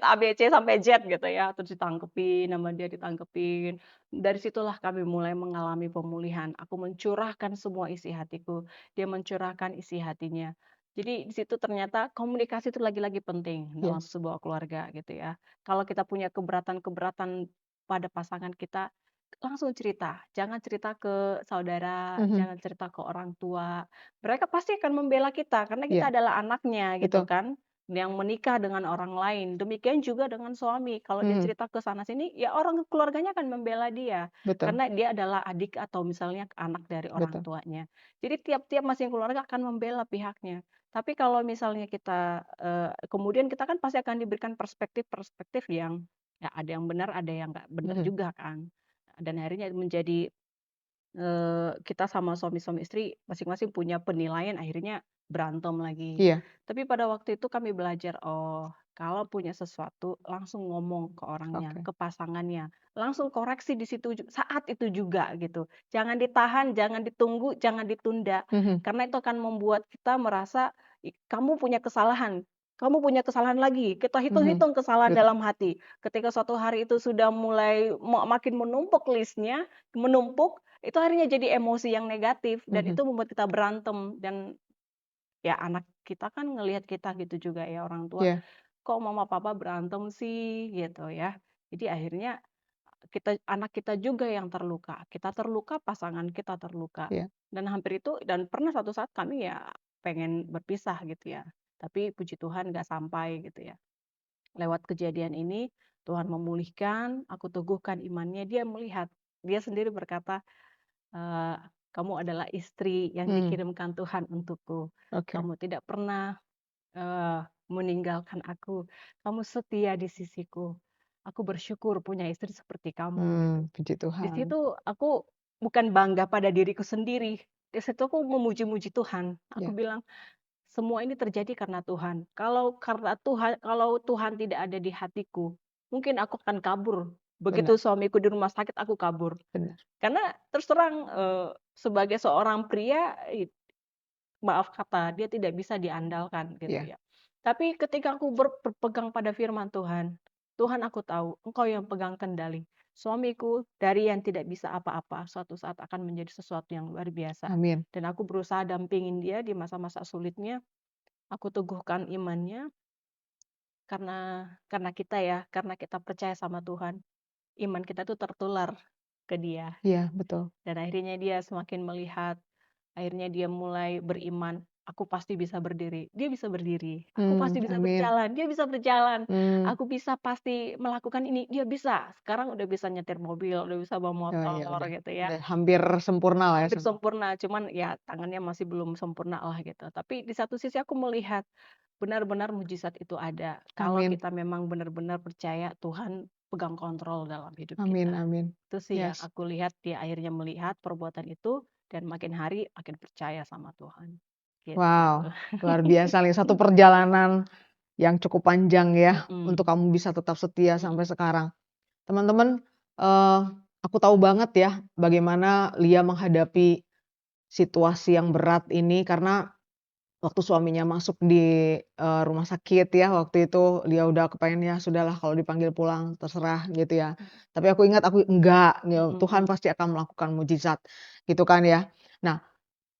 A, B, C, sampai Z gitu ya, terus ditangkepin sama dia, ditangkepin. Dari situlah kami mulai mengalami pemulihan. Aku mencurahkan semua isi hatiku, dia mencurahkan isi hatinya. Jadi di situ ternyata komunikasi itu lagi-lagi penting iya, dalam sebuah keluarga gitu ya. Kalau kita punya keberatan-keberatan pada pasangan kita, langsung cerita, jangan cerita ke saudara, mhm, jangan cerita ke orang tua. Mereka pasti akan membela kita karena iya, kita adalah anaknya gitu betul, kan, yang menikah dengan orang lain. Demikian juga dengan suami, kalau dia mhm, cerita ke sana sini, ya orang keluarganya akan membela dia, betul, karena dia adalah adik atau misalnya anak dari orang betul, tuanya. Jadi tiap-tiap masing keluarga akan membela pihaknya. Tapi kalau misalnya kita, kemudian kita kan pasti akan diberikan perspektif-perspektif yang, ya ada yang benar, ada yang nggak benar mhm, juga kan. Dan akhirnya menjadi, kita sama suami-suami istri masing-masing punya penilaian akhirnya berantem lagi. iya, Tapi pada waktu itu kami belajar, oh kalau punya sesuatu langsung ngomong ke orangnya, oke, ke pasangannya, langsung koreksi di situ saat itu juga gitu. Jangan ditahan, jangan ditunggu, jangan ditunda, mhm, karena itu akan membuat kita merasa, kamu punya kesalahan, kamu punya kesalahan lagi, kita mhm, hitung-hitung kesalahan betul, dalam hati. Ketika suatu hari itu sudah mulai makin menumpuk list-nya, menumpuk, itu akhirnya jadi emosi yang negatif dan mhm, itu membuat kita berantem dan ya anak kita kan ngelihat kita gitu juga ya orang tua, iya, "Kok mama papa berantem sih?" Gitu ya. Jadi akhirnya anak kita juga yang terluka, kita terluka, pasangan kita terluka. iya, Dan hampir itu dan pernah suatu saat kami ya pengen berpisah gitu ya, tapi puji Tuhan nggak sampai gitu ya. Lewat kejadian ini Tuhan memulihkan, aku teguhkan imannya, dia melihat, dia sendiri berkata, Eee, "Kamu adalah istri yang mmm, dikirimkan Tuhan untukku. oke, Kamu tidak pernah, meninggalkan aku. Kamu setia di sisiku. Aku bersyukur punya istri seperti kamu," gitu. puji Di Tuhan, situ aku bukan bangga pada diriku sendiri, di situ aku memuji-muji Tuhan. Aku iya, bilang, "Semua ini terjadi karena Tuhan. Kalau Tuhan tidak ada di hatiku, mungkin aku akan kabur. benar, Begitu suamiku di rumah sakit, aku kabur." benar, Karena terus terang, sebagai seorang pria, maaf kata, dia tidak bisa diandalkan gitu iya, ya. Tapi ketika aku berpegang pada firman Tuhan, "Tuhan aku tahu Engkau yang pegang kendali. Suamiku dari yang tidak bisa apa-apa, suatu saat akan menjadi sesuatu yang luar biasa." amin, Dan aku berusaha dampingin dia di masa-masa sulitnya, aku teguhkan imannya, karena kita ya, karena kita percaya sama Tuhan, iman kita tuh tertular ke dia. iya, betul, Dan akhirnya dia semakin melihat, akhirnya dia mulai beriman, "Aku pasti bisa berdiri." Dia bisa berdiri. "Aku pasti bisa amin, berjalan." Dia bisa berjalan. mmm, "Aku bisa pasti melakukan ini." Dia bisa. Sekarang udah bisa nyetir mobil, udah bisa bawa oh iya, motor gitu ya. udah hampir sempurna lah ya Hampir semua, sempurna, cuman ya tangannya masih belum sempurna lah gitu. Tapi di satu sisi aku melihat, benar-benar mujizat itu ada. Kalau amin, kita memang benar-benar percaya Tuhan pegang kontrol dalam hidup amin, kita. amin, Itu sih yang yes. aku lihat, dia akhirnya melihat perbuatan itu dan makin hari makin percaya sama Tuhan, gitu. Wow, luar biasa nih, satu perjalanan yang cukup panjang ya, untuk Mhm, kamu bisa tetap setia sampai mhm, sekarang. Teman-teman, eee, aku tahu banget ya, bagaimana Lia menghadapi situasi yang berat ini, karena waktu suaminya masuk di, rumah sakit ya, waktu itu Lia udah kepengen, "Ya sudahlah kalau dipanggil pulang terserah," gitu ya. Tapi aku ingat aku, "Enggak, mhm, Tuhan mhm. pasti akan melakukan mujizat," gitu kan ya. Nah,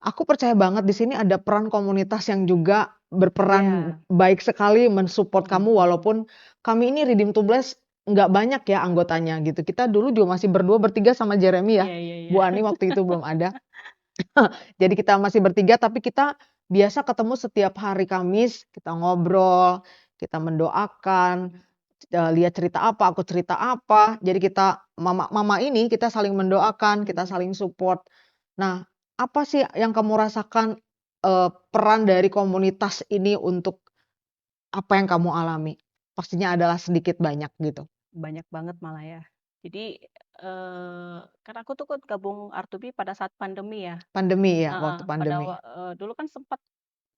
aku percaya banget di sini ada peran komunitas yang juga berperan Iya, baik sekali mensupport mhm, kamu mhm. walaupun kami ini Redeem to Bless nggak banyak ya anggotanya gitu. Kita dulu juga masih berdua, bertiga sama Jeremy ya. Iya, iya, iya. Bu Ani waktu itu belum ada. Jadi kita masih bertiga tapi kita biasa ketemu setiap hari Kamis, kita ngobrol, kita mendoakan, Lia cerita apa, aku cerita apa. Jadi kita mama-mama ini kita saling mendoakan, kita Mhm. saling support. Nah, apa sih yang kamu rasakan, peran dari komunitas ini untuk apa yang kamu alami? Pastinya adalah sedikit banyak gitu. Banyak banget malah ya. Jadi, kan aku tuh kan gabung R2B pada saat pandemi ya. Pandemi ya, Heeh, waktu pandemi. dulu kan sempat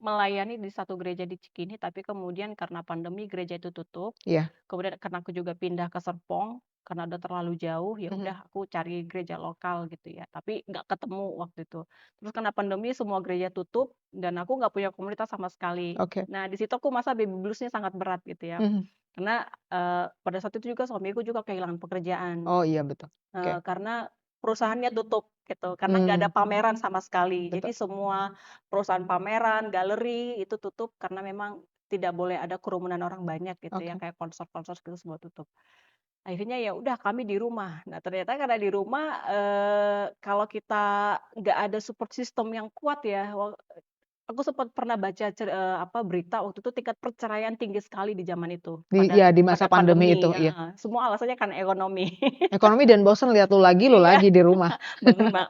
melayani di satu gereja di Cikini, tapi kemudian karena pandemi gereja itu tutup, Iya, kemudian karena aku juga pindah ke Serpong. karena udah terlalu jauh, ya Mhm. udah aku cari gereja lokal gitu ya, tapi nggak ketemu waktu itu. Terus karena pandemi semua gereja tutup dan aku nggak punya komunitas sama sekali. Oke. Nah, di situ aku masa baby blues-nya sangat berat gitu ya. Mhm. Karena, pada saat itu juga suamiku juga kehilangan pekerjaan, Oh, iya betul. Oke. karena perusahaannya tutup gitu, karena nggak ada Mmm, pameran sama sekali. Jadi betul. semua perusahaan pameran, galeri itu tutup karena memang tidak boleh ada kerumunan orang banyak gitu ya, Oke. kayak konser-konser gitu semua tutup. Akhirnya ya udah kami di rumah. Nah ternyata karena di rumah, kalau kita nggak ada support system yang kuat ya, aku sempat pernah baca berita waktu itu tingkat perceraian tinggi sekali di zaman itu, pada Iya, di masa pada pandemi pandemi itu, iya. heeh, semua alasannya karena ekonomi. Ekonomi dan bosen lihat lu Iya, lagi di rumah.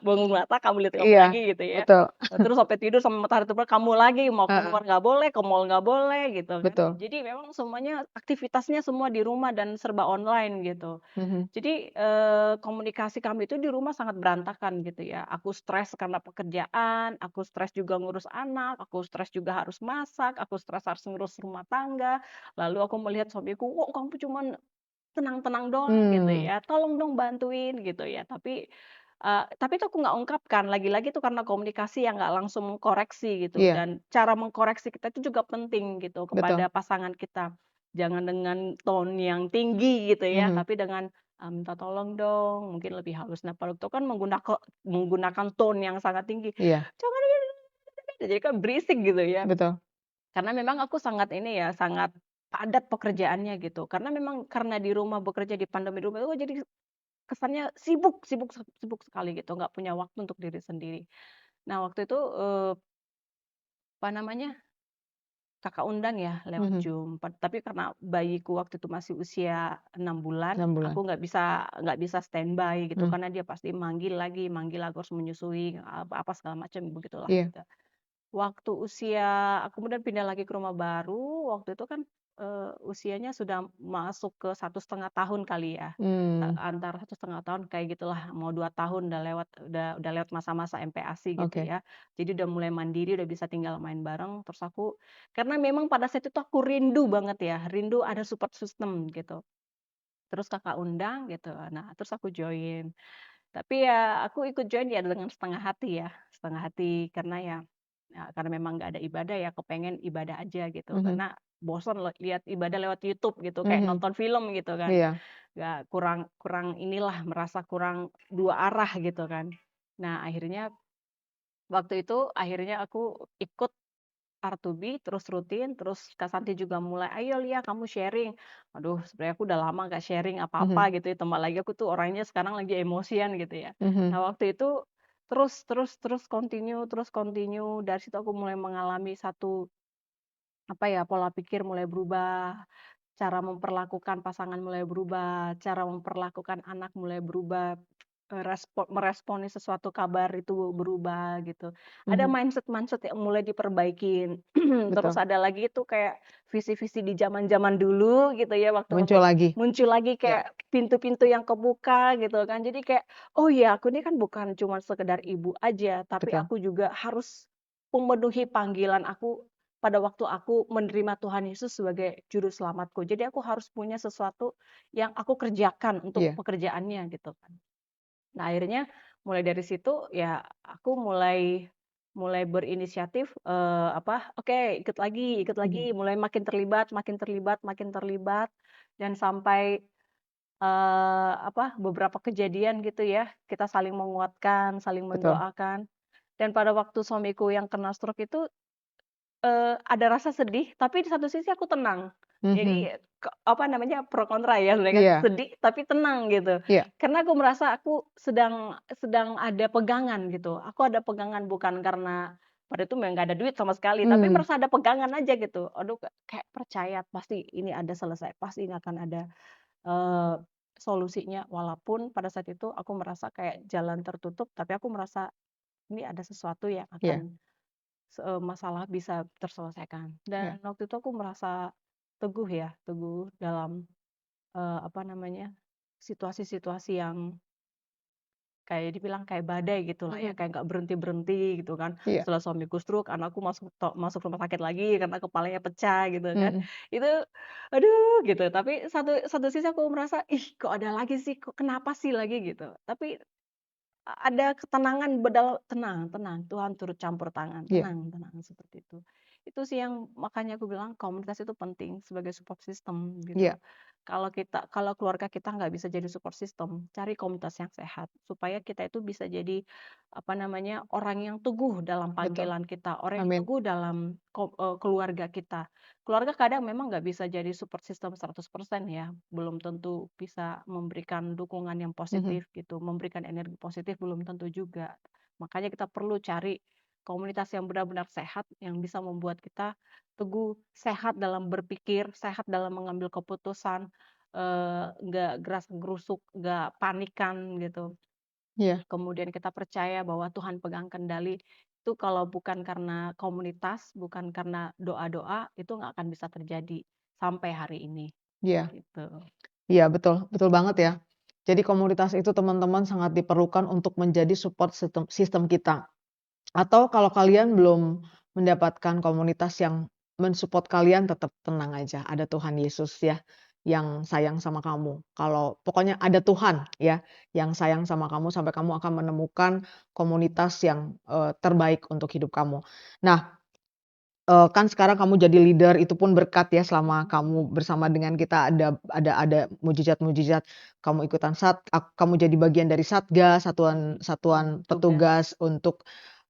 bangun mata kamu lihat kamu Iya, lagi gitu ya. betul. Terus sampai tidur sama matahari terbit kamu lagi, mau Heeh, keluar nggak boleh, ke mall nggak boleh gitu kan. betul. Jadi memang semuanya aktivitasnya semua di rumah dan serba online gitu. Mhm. Jadi, komunikasi kami itu di rumah sangat berantakan gitu ya. Aku stres karena pekerjaan, aku stres juga ngurus anak, aku stres juga harus masak, aku stres harus ngurus rumah tangga. Lalu aku melihat suamiku, "Kok kamu cuman tenang-tenang doang," gitu Mmm, ya, "tolong dong bantuin," gitu ya. Tapi itu aku nggak ungkapkan, lagi-lagi itu karena komunikasi yang nggak langsung mengkoreksi gitu, iya, dan cara mengkoreksi kita itu juga penting gitu betul. kepada pasangan kita. Jangan dengan tone yang tinggi gitu ya, Mhm, tapi dengan, "Minta tolong dong," mungkin lebih halus. Nah, kalau itu kan menggunakan tone yang sangat tinggi, iya, "Jangan ini," jadi kan berisik gitu ya. betul. Karena memang aku sangat ini ya, sangat padat pekerjaannya gitu. Karena di rumah bekerja di pandemi di rumah itu jadi kesannya sibuk sibuk sibuk sekali gitu, nggak punya waktu untuk diri sendiri. Nah, waktu itu, apa namanya, Kakak undang ya lewat Mhm, Zoom, tapi karena bayiku waktu itu masih usia 6 bulan, 6 bulan. aku nggak bisa standby gitu, Mmm, karena dia pasti manggil, aku harus menyusui, apa segala macam begitulah iya. gitu. Waktu aku kemudian pindah lagi ke rumah baru, waktu itu kan, usianya sudah masuk ke 1,5 tahun kali ya, Mmm, antara 1,5 tahun kayak gitulah, mau 2 tahun udah lewat masa-masa MPASI gitu oke. ya. Jadi udah mulai mandiri, udah bisa tinggal main bareng, terus karena memang pada saat itu aku rindu banget ya, rindu ada support system gitu. Terus Kakak undang gitu, nah terus aku join. Tapi ya aku ikut join ya dengan setengah hati ya, setengah hati karena karena memang nggak ada ibadah ya, kepengen ibadah aja gitu. Mhm, Karena bosan lihat ibadah lewat YouTube gitu, kayak mhm, nonton film gitu kan. iya, Nggak kurang kurang inilah, merasa kurang dua arah gitu kan. Nah akhirnya aku ikut R2B terus rutin, terus Kak Santi juga mulai, "Ayo Lia kamu sharing." Aduh sebenarnya aku udah lama nggak sharing mhm, apa-apa gitu ya, tambah lagi aku tuh orangnya sekarang lagi emosian gitu ya. mhm, Nah waktu itu terus terus terus continue, dari situ aku mulai mengalami satu, pola pikir mulai berubah, cara memperlakukan pasangan mulai berubah, cara memperlakukan anak mulai berubah, meresponi sesuatu kabar itu berubah gitu. Ada mhm, mindset-mindset yang mulai diperbaikin. Terus betul. ada lagi itu kayak visi-visi di zaman-zaman dulu gitu ya, waktu Muncul aku lagi. muncul lagi Iya, kayak pintu-pintu yang kebuka gitu kan. Jadi kayak, "Oh ya aku ini kan bukan cuma sekedar ibu aja, tapi betul, aku juga harus memenuhi panggilan aku pada waktu aku menerima Tuhan Yesus sebagai juru selamatku. Jadi aku harus punya sesuatu yang aku kerjakan untuk iya, pekerjaannya gitu kan. Nah akhirnya mulai dari situ ya aku mulai mulai berinisiatif, oke ikut mhm, lagi, mulai makin terlibat makin terlibat makin terlibat, dan sampai, beberapa kejadian gitu ya, kita saling menguatkan, saling betul. mendoakan. Dan pada waktu suamiku yang kena stroke itu, ada rasa sedih, tapi di satu sisi aku tenang. Mhm, Jadi, pro kontra ya sebenarnya kan, iya, sedih tapi tenang gitu. iya, Karena aku merasa aku sedang sedang ada pegangan gitu. Aku ada pegangan bukan karena pada itu memang nggak ada duit sama sekali, tapi mmm, merasa ada pegangan aja gitu. Aduh kayak percaya pasti ini ada selesai, pasti ini akan ada, eee, solusinya. Walaupun pada saat itu aku merasa kayak jalan tertutup, tapi aku merasa ini ada sesuatu yang iya, akan masalah bisa terselesaikan. iya, Dan waktu itu aku merasa teguh ya, teguh dalam, situasi-situasi yang kayak dibilang kayak badai gitulah ya, Mhm. kayak nggak berhenti-berhenti gitu kan. Iya. Setelah suamiku stroke, anakku masuk rumah sakit lagi karena kepalanya pecah gitu kan. Mhm. Itu aduh gitu, tapi satu satu sisi aku merasa, "Ih kok ada lagi sih? Kok kenapa sih lagi?" Gitu. Tapi ada ketenangan tenang tenang, Tuhan turut campur tangan, Iya. tenang tenang, seperti itu. Itu sih yang makanya aku bilang komunitas itu penting sebagai support system Iya. gitu. Kalau keluarga kita nggak bisa jadi support system, cari komunitas yang sehat supaya kita itu bisa jadi, apa namanya, orang yang teguh dalam Betul. panggilan kita, orang yang Amin. teguh dalam keluarga kita. Keluarga kadang memang nggak bisa jadi support system 100% ya, belum tentu bisa memberikan dukungan yang Mhm. positif gitu, memberikan energi positif belum tentu juga. Makanya kita perlu cari komunitas yang benar-benar sehat, yang bisa membuat kita teguh, sehat dalam berpikir, sehat dalam mengambil keputusan, nggak geras-gerusuk, nggak panikan gitu. Iya. Kemudian kita percaya bahwa Tuhan pegang kendali, itu kalau bukan karena komunitas, bukan karena doa-doa, itu nggak akan bisa terjadi sampai hari ini, Iya. gitu. Iya, betul, betul banget ya. Jadi komunitas itu teman-teman sangat diperlukan untuk menjadi support sistem kita. Atau kalau kalian belum mendapatkan komunitas yang mensupport kalian, tetap tenang aja, ada Tuhan Yesus ya, yang sayang sama kamu. Kalau pokoknya ada Tuhan ya, yang sayang sama kamu sampai kamu akan menemukan komunitas yang, terbaik untuk hidup kamu. Nah, kan sekarang kamu jadi leader itu pun berkat ya selama kamu bersama dengan kita ada mujizat-mujizat, kamu ikutan kamu jadi bagian dari Satgas, satuan satuan Tugas petugas untuk,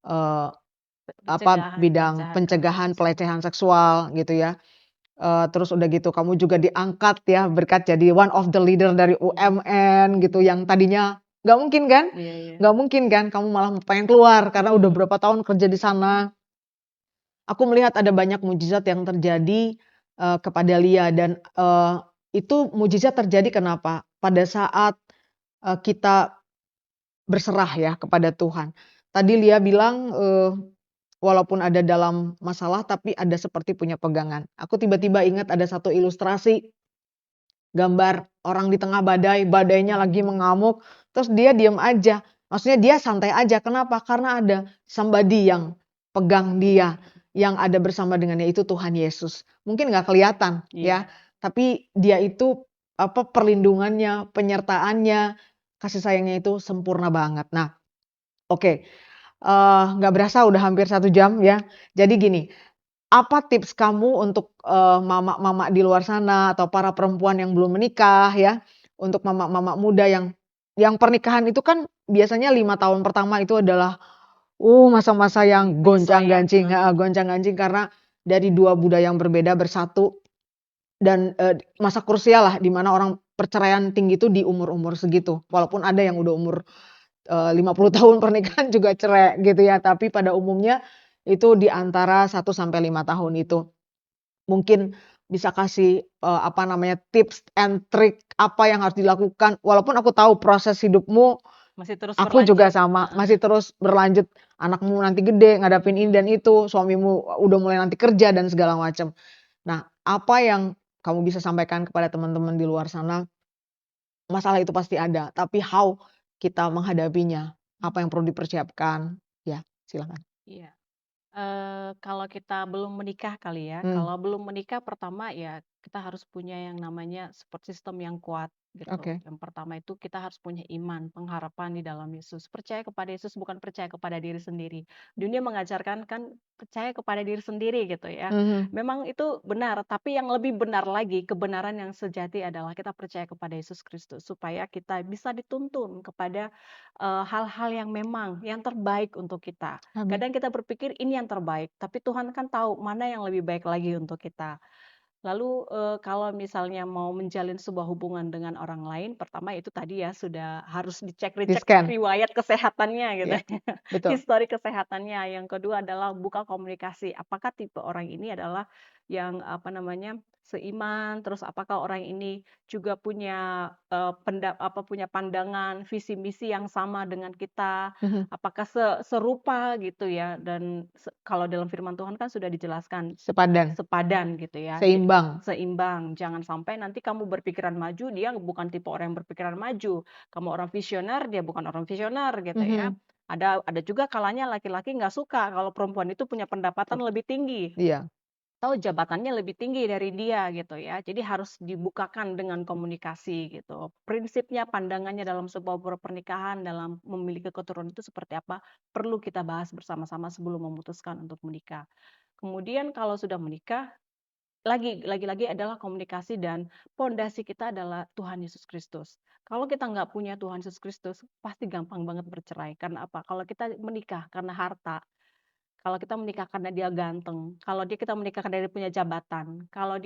eee, pencegahan bidang kejahatan pencegahan seksual. pelecehan seksual gitu ya. Terus udah gitu kamu juga diangkat ya berkat jadi one of the leader dari Mhm. UMN gitu yang tadinya nggak mungkin kan? Iya iya. Nggak mungkin kan kamu malah pengen keluar karena udah Mhm. berapa tahun kerja di sana. Aku melihat ada banyak mujizat yang terjadi, kepada Lia dan, itu mujizat terjadi kenapa? Pada saat, kita berserah ya kepada Tuhan. Tadi Lia bilang, walaupun ada dalam masalah tapi ada seperti punya pegangan. Aku tiba-tiba ingat ada satu ilustrasi gambar orang di tengah badai, badainya lagi Mhm. mengamuk, terus dia diem aja. Maksudnya dia santai aja, kenapa? Karena ada somebody yang pegang dia, Mhm. yang ada bersama dengannya itu Tuhan Yesus. Mungkin nggak kelihatan ya, Iya. tapi dia itu perlindungannya, penyertaannya, kasih sayangnya itu sempurna banget. Nah, oke, nggak berasa udah hampir 1 jam ya. Jadi gini, apa tips kamu untuk, mama-mama di luar sana atau para perempuan yang belum menikah ya, untuk mama-mama muda yang pernikahan itu kan biasanya 5 tahun pertama itu adalah, masa-masa yang Penyesuaian, goncang-ganjing heeh. goncang-ganjing karena dari 2 budaya yang berbeda bersatu dan, masa krusial lah di mana orang perceraian tinggi itu di umur-umur segitu. Walaupun ada yang udah umur 50 tahun pernikahan juga cerai gitu ya, tapi pada umumnya itu di antara 1 sampai 5 tahun itu. Mungkin bisa kasih, tips and trick apa yang harus dilakukan, walaupun aku tahu proses hidupmu, Masih terus aku juga berlanjut, sama, heeh. masih terus berlanjut, anakmu nanti gede ngadapin ini dan itu, suamimu udah mulai nanti kerja dan segala macam. Nah, apa yang kamu bisa sampaikan kepada teman-teman di luar sana, masalah itu pasti ada, tapi how kita menghadapinya, apa yang perlu dipersiapkan? Ya, silakan. Iya. Kalau kita belum menikah kali ya, Mmm, kalau belum menikah pertama ya kita harus punya yang namanya support system yang kuat gitu. oke. Yang pertama itu kita harus punya iman, pengharapan di dalam Yesus. Percaya kepada Yesus bukan percaya kepada diri sendiri. Dunia mengajarkan kan percaya kepada diri sendiri gitu ya. Mhm, Memang itu benar, tapi yang lebih benar lagi, kebenaran yang sejati adalah kita percaya kepada Yesus Kristus supaya kita bisa dituntun kepada hal-hal yang memang yang terbaik untuk kita. amin. Kadang kita berpikir ini yang terbaik, tapi Tuhan kan tahu mana yang lebih baik lagi untuk kita. Lalu, kalau misalnya mau menjalin sebuah hubungan dengan orang lain, pertama itu tadi ya sudah harus dicek-recek Di-scan, riwayat kesehatannya gitu, iya, betul. histori kesehatannya. Yang kedua adalah buka komunikasi. Apakah tipe orang ini adalah yang, apa namanya, seiman, terus apakah orang ini juga punya, punya pandangan, visi misi yang sama dengan kita, Mhm, apakah serupa gitu ya, dan kalau dalam firman Tuhan kan sudah dijelaskan sepadan, sepadan gitu ya. Jadi Seimbang. Seimbang. Jangan sampai nanti kamu berpikiran maju, dia bukan tipe orang yang berpikiran maju. Kamu orang visioner, dia bukan orang visioner gitu ya. Mhm. Ada juga kalanya laki-laki nggak suka kalau perempuan itu punya pendapatan lebih tinggi, Iya, atau jabatannya lebih tinggi dari dia gitu ya. Jadi harus dibukakan dengan komunikasi gitu. Prinsipnya, pandangannya dalam sebuah pernikahan, dalam memiliki keturunan itu seperti apa, perlu kita bahas bersama-sama sebelum memutuskan untuk menikah. Kemudian kalau sudah menikah, lagi-lagi adalah komunikasi, dan pondasi kita adalah Tuhan Yesus Kristus. Kalau kita nggak punya Tuhan Yesus Kristus, pasti gampang banget bercerai. Karena apa? Kalau kita menikah karena harta, kalau kita menikah karena dia ganteng, kalau kita menikah karena dia punya jabatan, kalau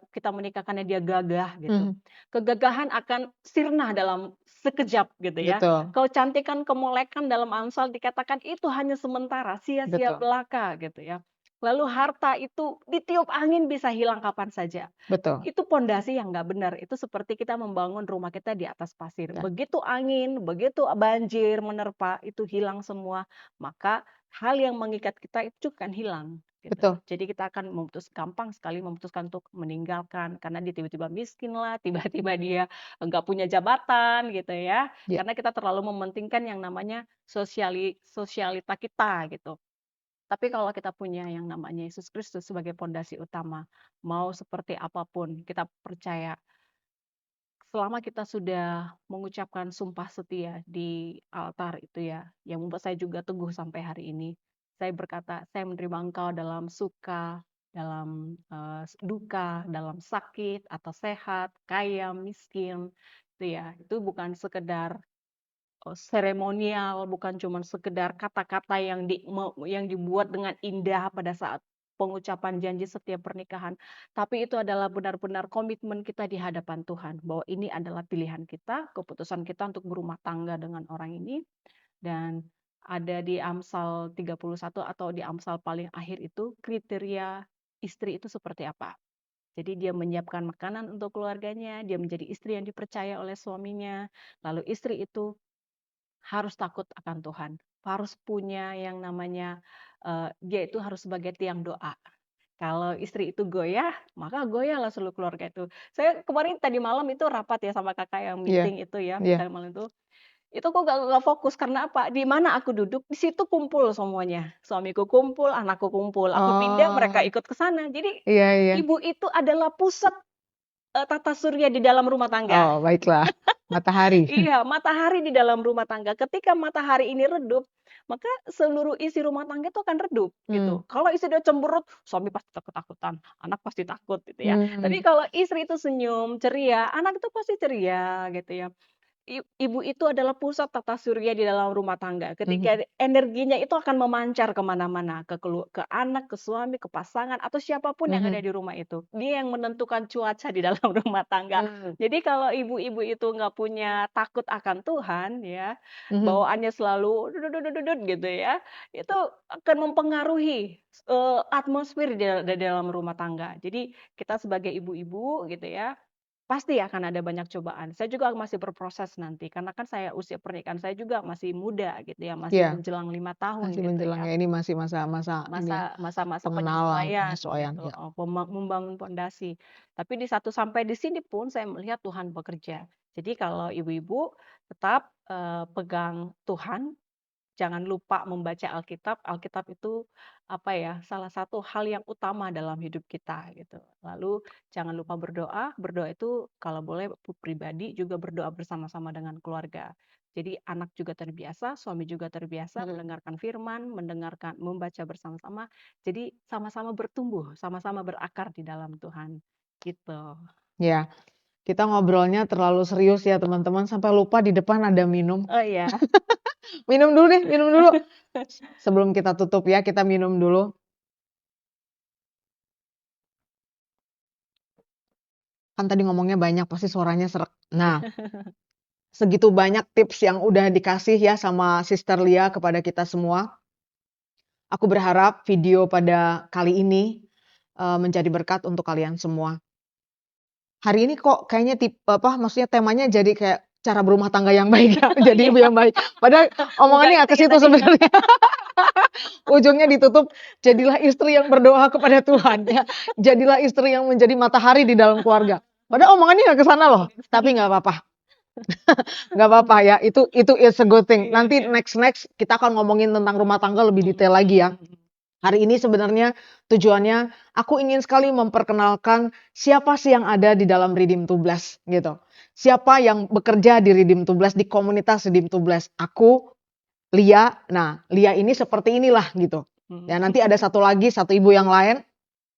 kita menikah karena dia gagah gitu, mhm, kegagahan akan sirna dalam sekejap gitu ya. betul, Kecantikan, kemolekan dalam Amsal dikatakan itu hanya sementara, sia-sia betul, belaka gitu ya. Lalu harta itu ditiup angin bisa hilang kapan saja. betul, Itu pondasi yang nggak benar. Itu seperti kita membangun rumah kita di atas pasir. ya, Begitu angin, begitu banjir menerpa, itu hilang semua. Maka hal yang mengikat kita itu kan hilang gitu. betul, Jadi kita akan gampang sekali memutuskan untuk meninggalkan karena dia tiba-tiba miskin lah, tiba-tiba dia nggak punya jabatan gitu ya. ya, Karena kita terlalu mementingkan yang namanya sosialita kita gitu. Tapi kalau kita punya yang namanya Yesus Kristus sebagai pondasi utama, mau seperti apapun kita percaya, selama kita sudah mengucapkan sumpah setia di altar itu ya, yang membuat saya juga teguh sampai hari ini. Saya berkata, saya menerima Engkau dalam suka, dalam duka, dalam sakit atau sehat, kaya, miskin, itu ya. Itu bukan sekedar seremonial, bukan cuma sekedar kata-kata yang dibuat dengan indah pada saat pengucapan janji setiap pernikahan, tapi itu adalah benar-benar komitmen kita di hadapan Tuhan, bahwa ini adalah pilihan kita, keputusan kita untuk berumah tangga dengan orang ini, dan ada di Amsal 31 atau di Amsal paling akhir itu kriteria istri itu seperti apa. Jadi dia menyiapkan makanan untuk keluarganya, dia menjadi istri yang dipercaya oleh suaminya, lalu istri itu harus takut akan Tuhan, harus punya yang namanya, dia itu harus sebagai tiang doa. Kalau istri itu goyah, maka goyahlah seluruh keluarga itu. Saya kemarin tadi malam itu rapat ya sama Kakak yang iya, meeting itu ya, iya, tadi malam itu kok nggak fokus karena apa, di mana aku duduk, di situ kumpul semuanya. Suamiku kumpul, anakku kumpul, aku pindah, mereka oh, ikut ke sana. Jadi iya, iya, ibu itu adalah pusat, tata surya di dalam rumah tangga. oh, baiklah, matahari, Iya, matahari di dalam rumah tangga. Ketika matahari ini redup, maka seluruh isi rumah tangga itu akan redup mmm, gitu. Kalau istri udah cemberut, suami pasti takut-takutan, anak pasti takut gitu ya. Tapi mmm, kalau istri itu senyum, ceria, anak itu pasti ceria gitu ya. Ibu itu adalah pusat tata surya di dalam rumah tangga. Ketika mhm, energinya itu akan memancar ke mana-mana, ke anak, ke suami, ke pasangan, atau siapapun yang ada mhm, di rumah itu. Dia yang menentukan cuaca di dalam rumah tangga. mmm, Jadi kalau ibu-ibu itu nggak punya takut akan Tuhan ya, mhm, bawaannya selalu gitu ya, itu akan mempengaruhi, atmosfer di dalam rumah tangga. Jadi kita sebagai ibu-ibu gitu ya, pasti akan ada banyak cobaan. Saya juga masih berproses nanti, karena kan usia pernikahan saya juga masih muda gitu ya, masih iya, menjelang 5 tahun masih gitu menjelang ya. ya ini masih masa-masa ini ya, Masa-masa pengenalan, penyesuaian penyesuaian, gitu, ya, membangun pondasi. Tapi sampai di sini pun saya melihat Tuhan bekerja. Jadi kalau ibu-ibu tetap, pegang Tuhan, jangan lupa membaca Alkitab. Alkitab itu, apa ya, salah satu hal yang utama dalam hidup kita, gitu. Lalu jangan lupa berdoa, berdoa itu kalau boleh pribadi juga berdoa bersama-sama dengan keluarga. Jadi anak juga terbiasa, suami juga terbiasa mhm, mendengarkan firman, membaca bersama-sama. Jadi sama-sama bertumbuh, sama-sama berakar di dalam Tuhan, gitu. iya. Kita ngobrolnya terlalu serius ya teman-teman, sampai lupa di depan ada minum. Oh iya. Minum dulu nih, minum dulu. Sebelum kita tutup ya, kita minum dulu. Kan tadi ngomongnya banyak, pasti suaranya sreg. Nah, segitu banyak tips yang udah dikasih ya sama Sister Lia kepada kita semua. Aku berharap video pada kali ini menjadi berkat untuk kalian semua. Hari ini kok kayaknya maksudnya temanya jadi kayak cara berumah tangga yang baik ya, jadi Iya, ibu yang baik. Padahal enggak omongannya nggak itu ke ya situ tadi. sebenarnya. Ujungnya ditutup, jadilah istri yang berdoa kepada Tuhan ya. Jadilah istri yang menjadi matahari di dalam keluarga. Padahal omongannya nggak ke sana loh, tapi nggak apa-apa. Nggak apa-apa ya, itu is a good thing. Iya, Nanti iya. next kita akan ngomongin tentang rumah tangga lebih detail lagi ya. Hari ini sebenarnya tujuannya aku ingin sekali memperkenalkan siapa sih yang ada di dalam Redeem to Bless gitu. Siapa yang bekerja di Redeem to Bless, di komunitas Redeem to Bless. Aku, Lia. Nah, Lia ini seperti inilah gitu. Ya, nanti ada satu lagi, satu ibu yang lain.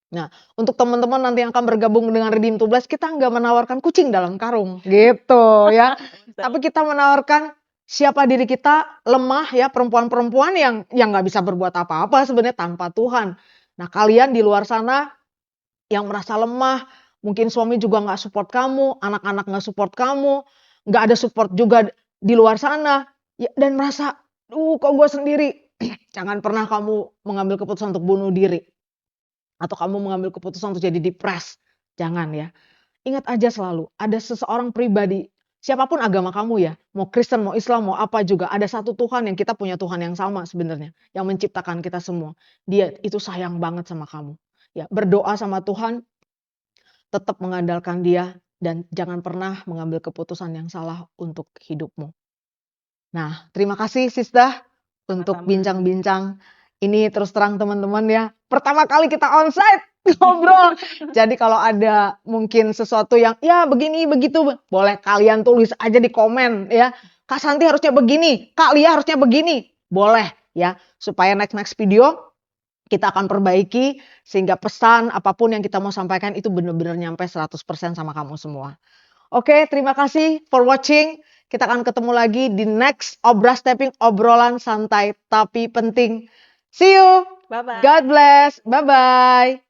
Nah, untuk teman-teman nanti yang akan bergabung dengan Redeem to Bless, kita nggak menawarkan kucing dalam karung gitu ya. Tapi kita menawarkan siapa diri kita lemah ya, perempuan-perempuan yang nggak bisa berbuat apa-apa sebenarnya tanpa Tuhan. Nah, kalian di luar sana yang merasa lemah, mungkin suami juga nggak support kamu, anak-anak nggak support kamu, nggak ada support juga di luar sana, ya, dan merasa, kok gue sendiri. Jangan pernah kamu mengambil keputusan untuk bunuh diri. Atau kamu mengambil keputusan untuk jadi depres. Jangan ya. Ingat aja selalu, ada seseorang pribadi, siapapun agama kamu ya, mau Kristen, mau Islam, mau apa juga, ada satu Tuhan yang kita punya Tuhan yang sama sebenarnya, yang menciptakan kita semua. Dia itu sayang banget sama kamu. Ya, berdoa sama Tuhan, tetap mengandalkan Dia, dan jangan pernah mengambil keputusan yang salah untuk hidupmu. Nah, terima kasih Sista untuk Sama-sama. bincang-bincang. Ini terus terang teman-teman ya, pertama kali kita onsite ngobrol. Jadi kalau ada mungkin sesuatu yang ya begini begitu, boleh kalian tulis aja di komen ya. Kak Santi harusnya begini, Kak Lia harusnya begini. Boleh ya, supaya next video kita akan perbaiki sehingga pesan apapun yang kita mau sampaikan itu benar-benar nyampe 100% sama kamu semua. Oke, terima kasih for watching. Kita akan ketemu lagi di next Obras Stepping, obrolan santai tapi penting. See you. Bye-bye. God bless. Bye-bye.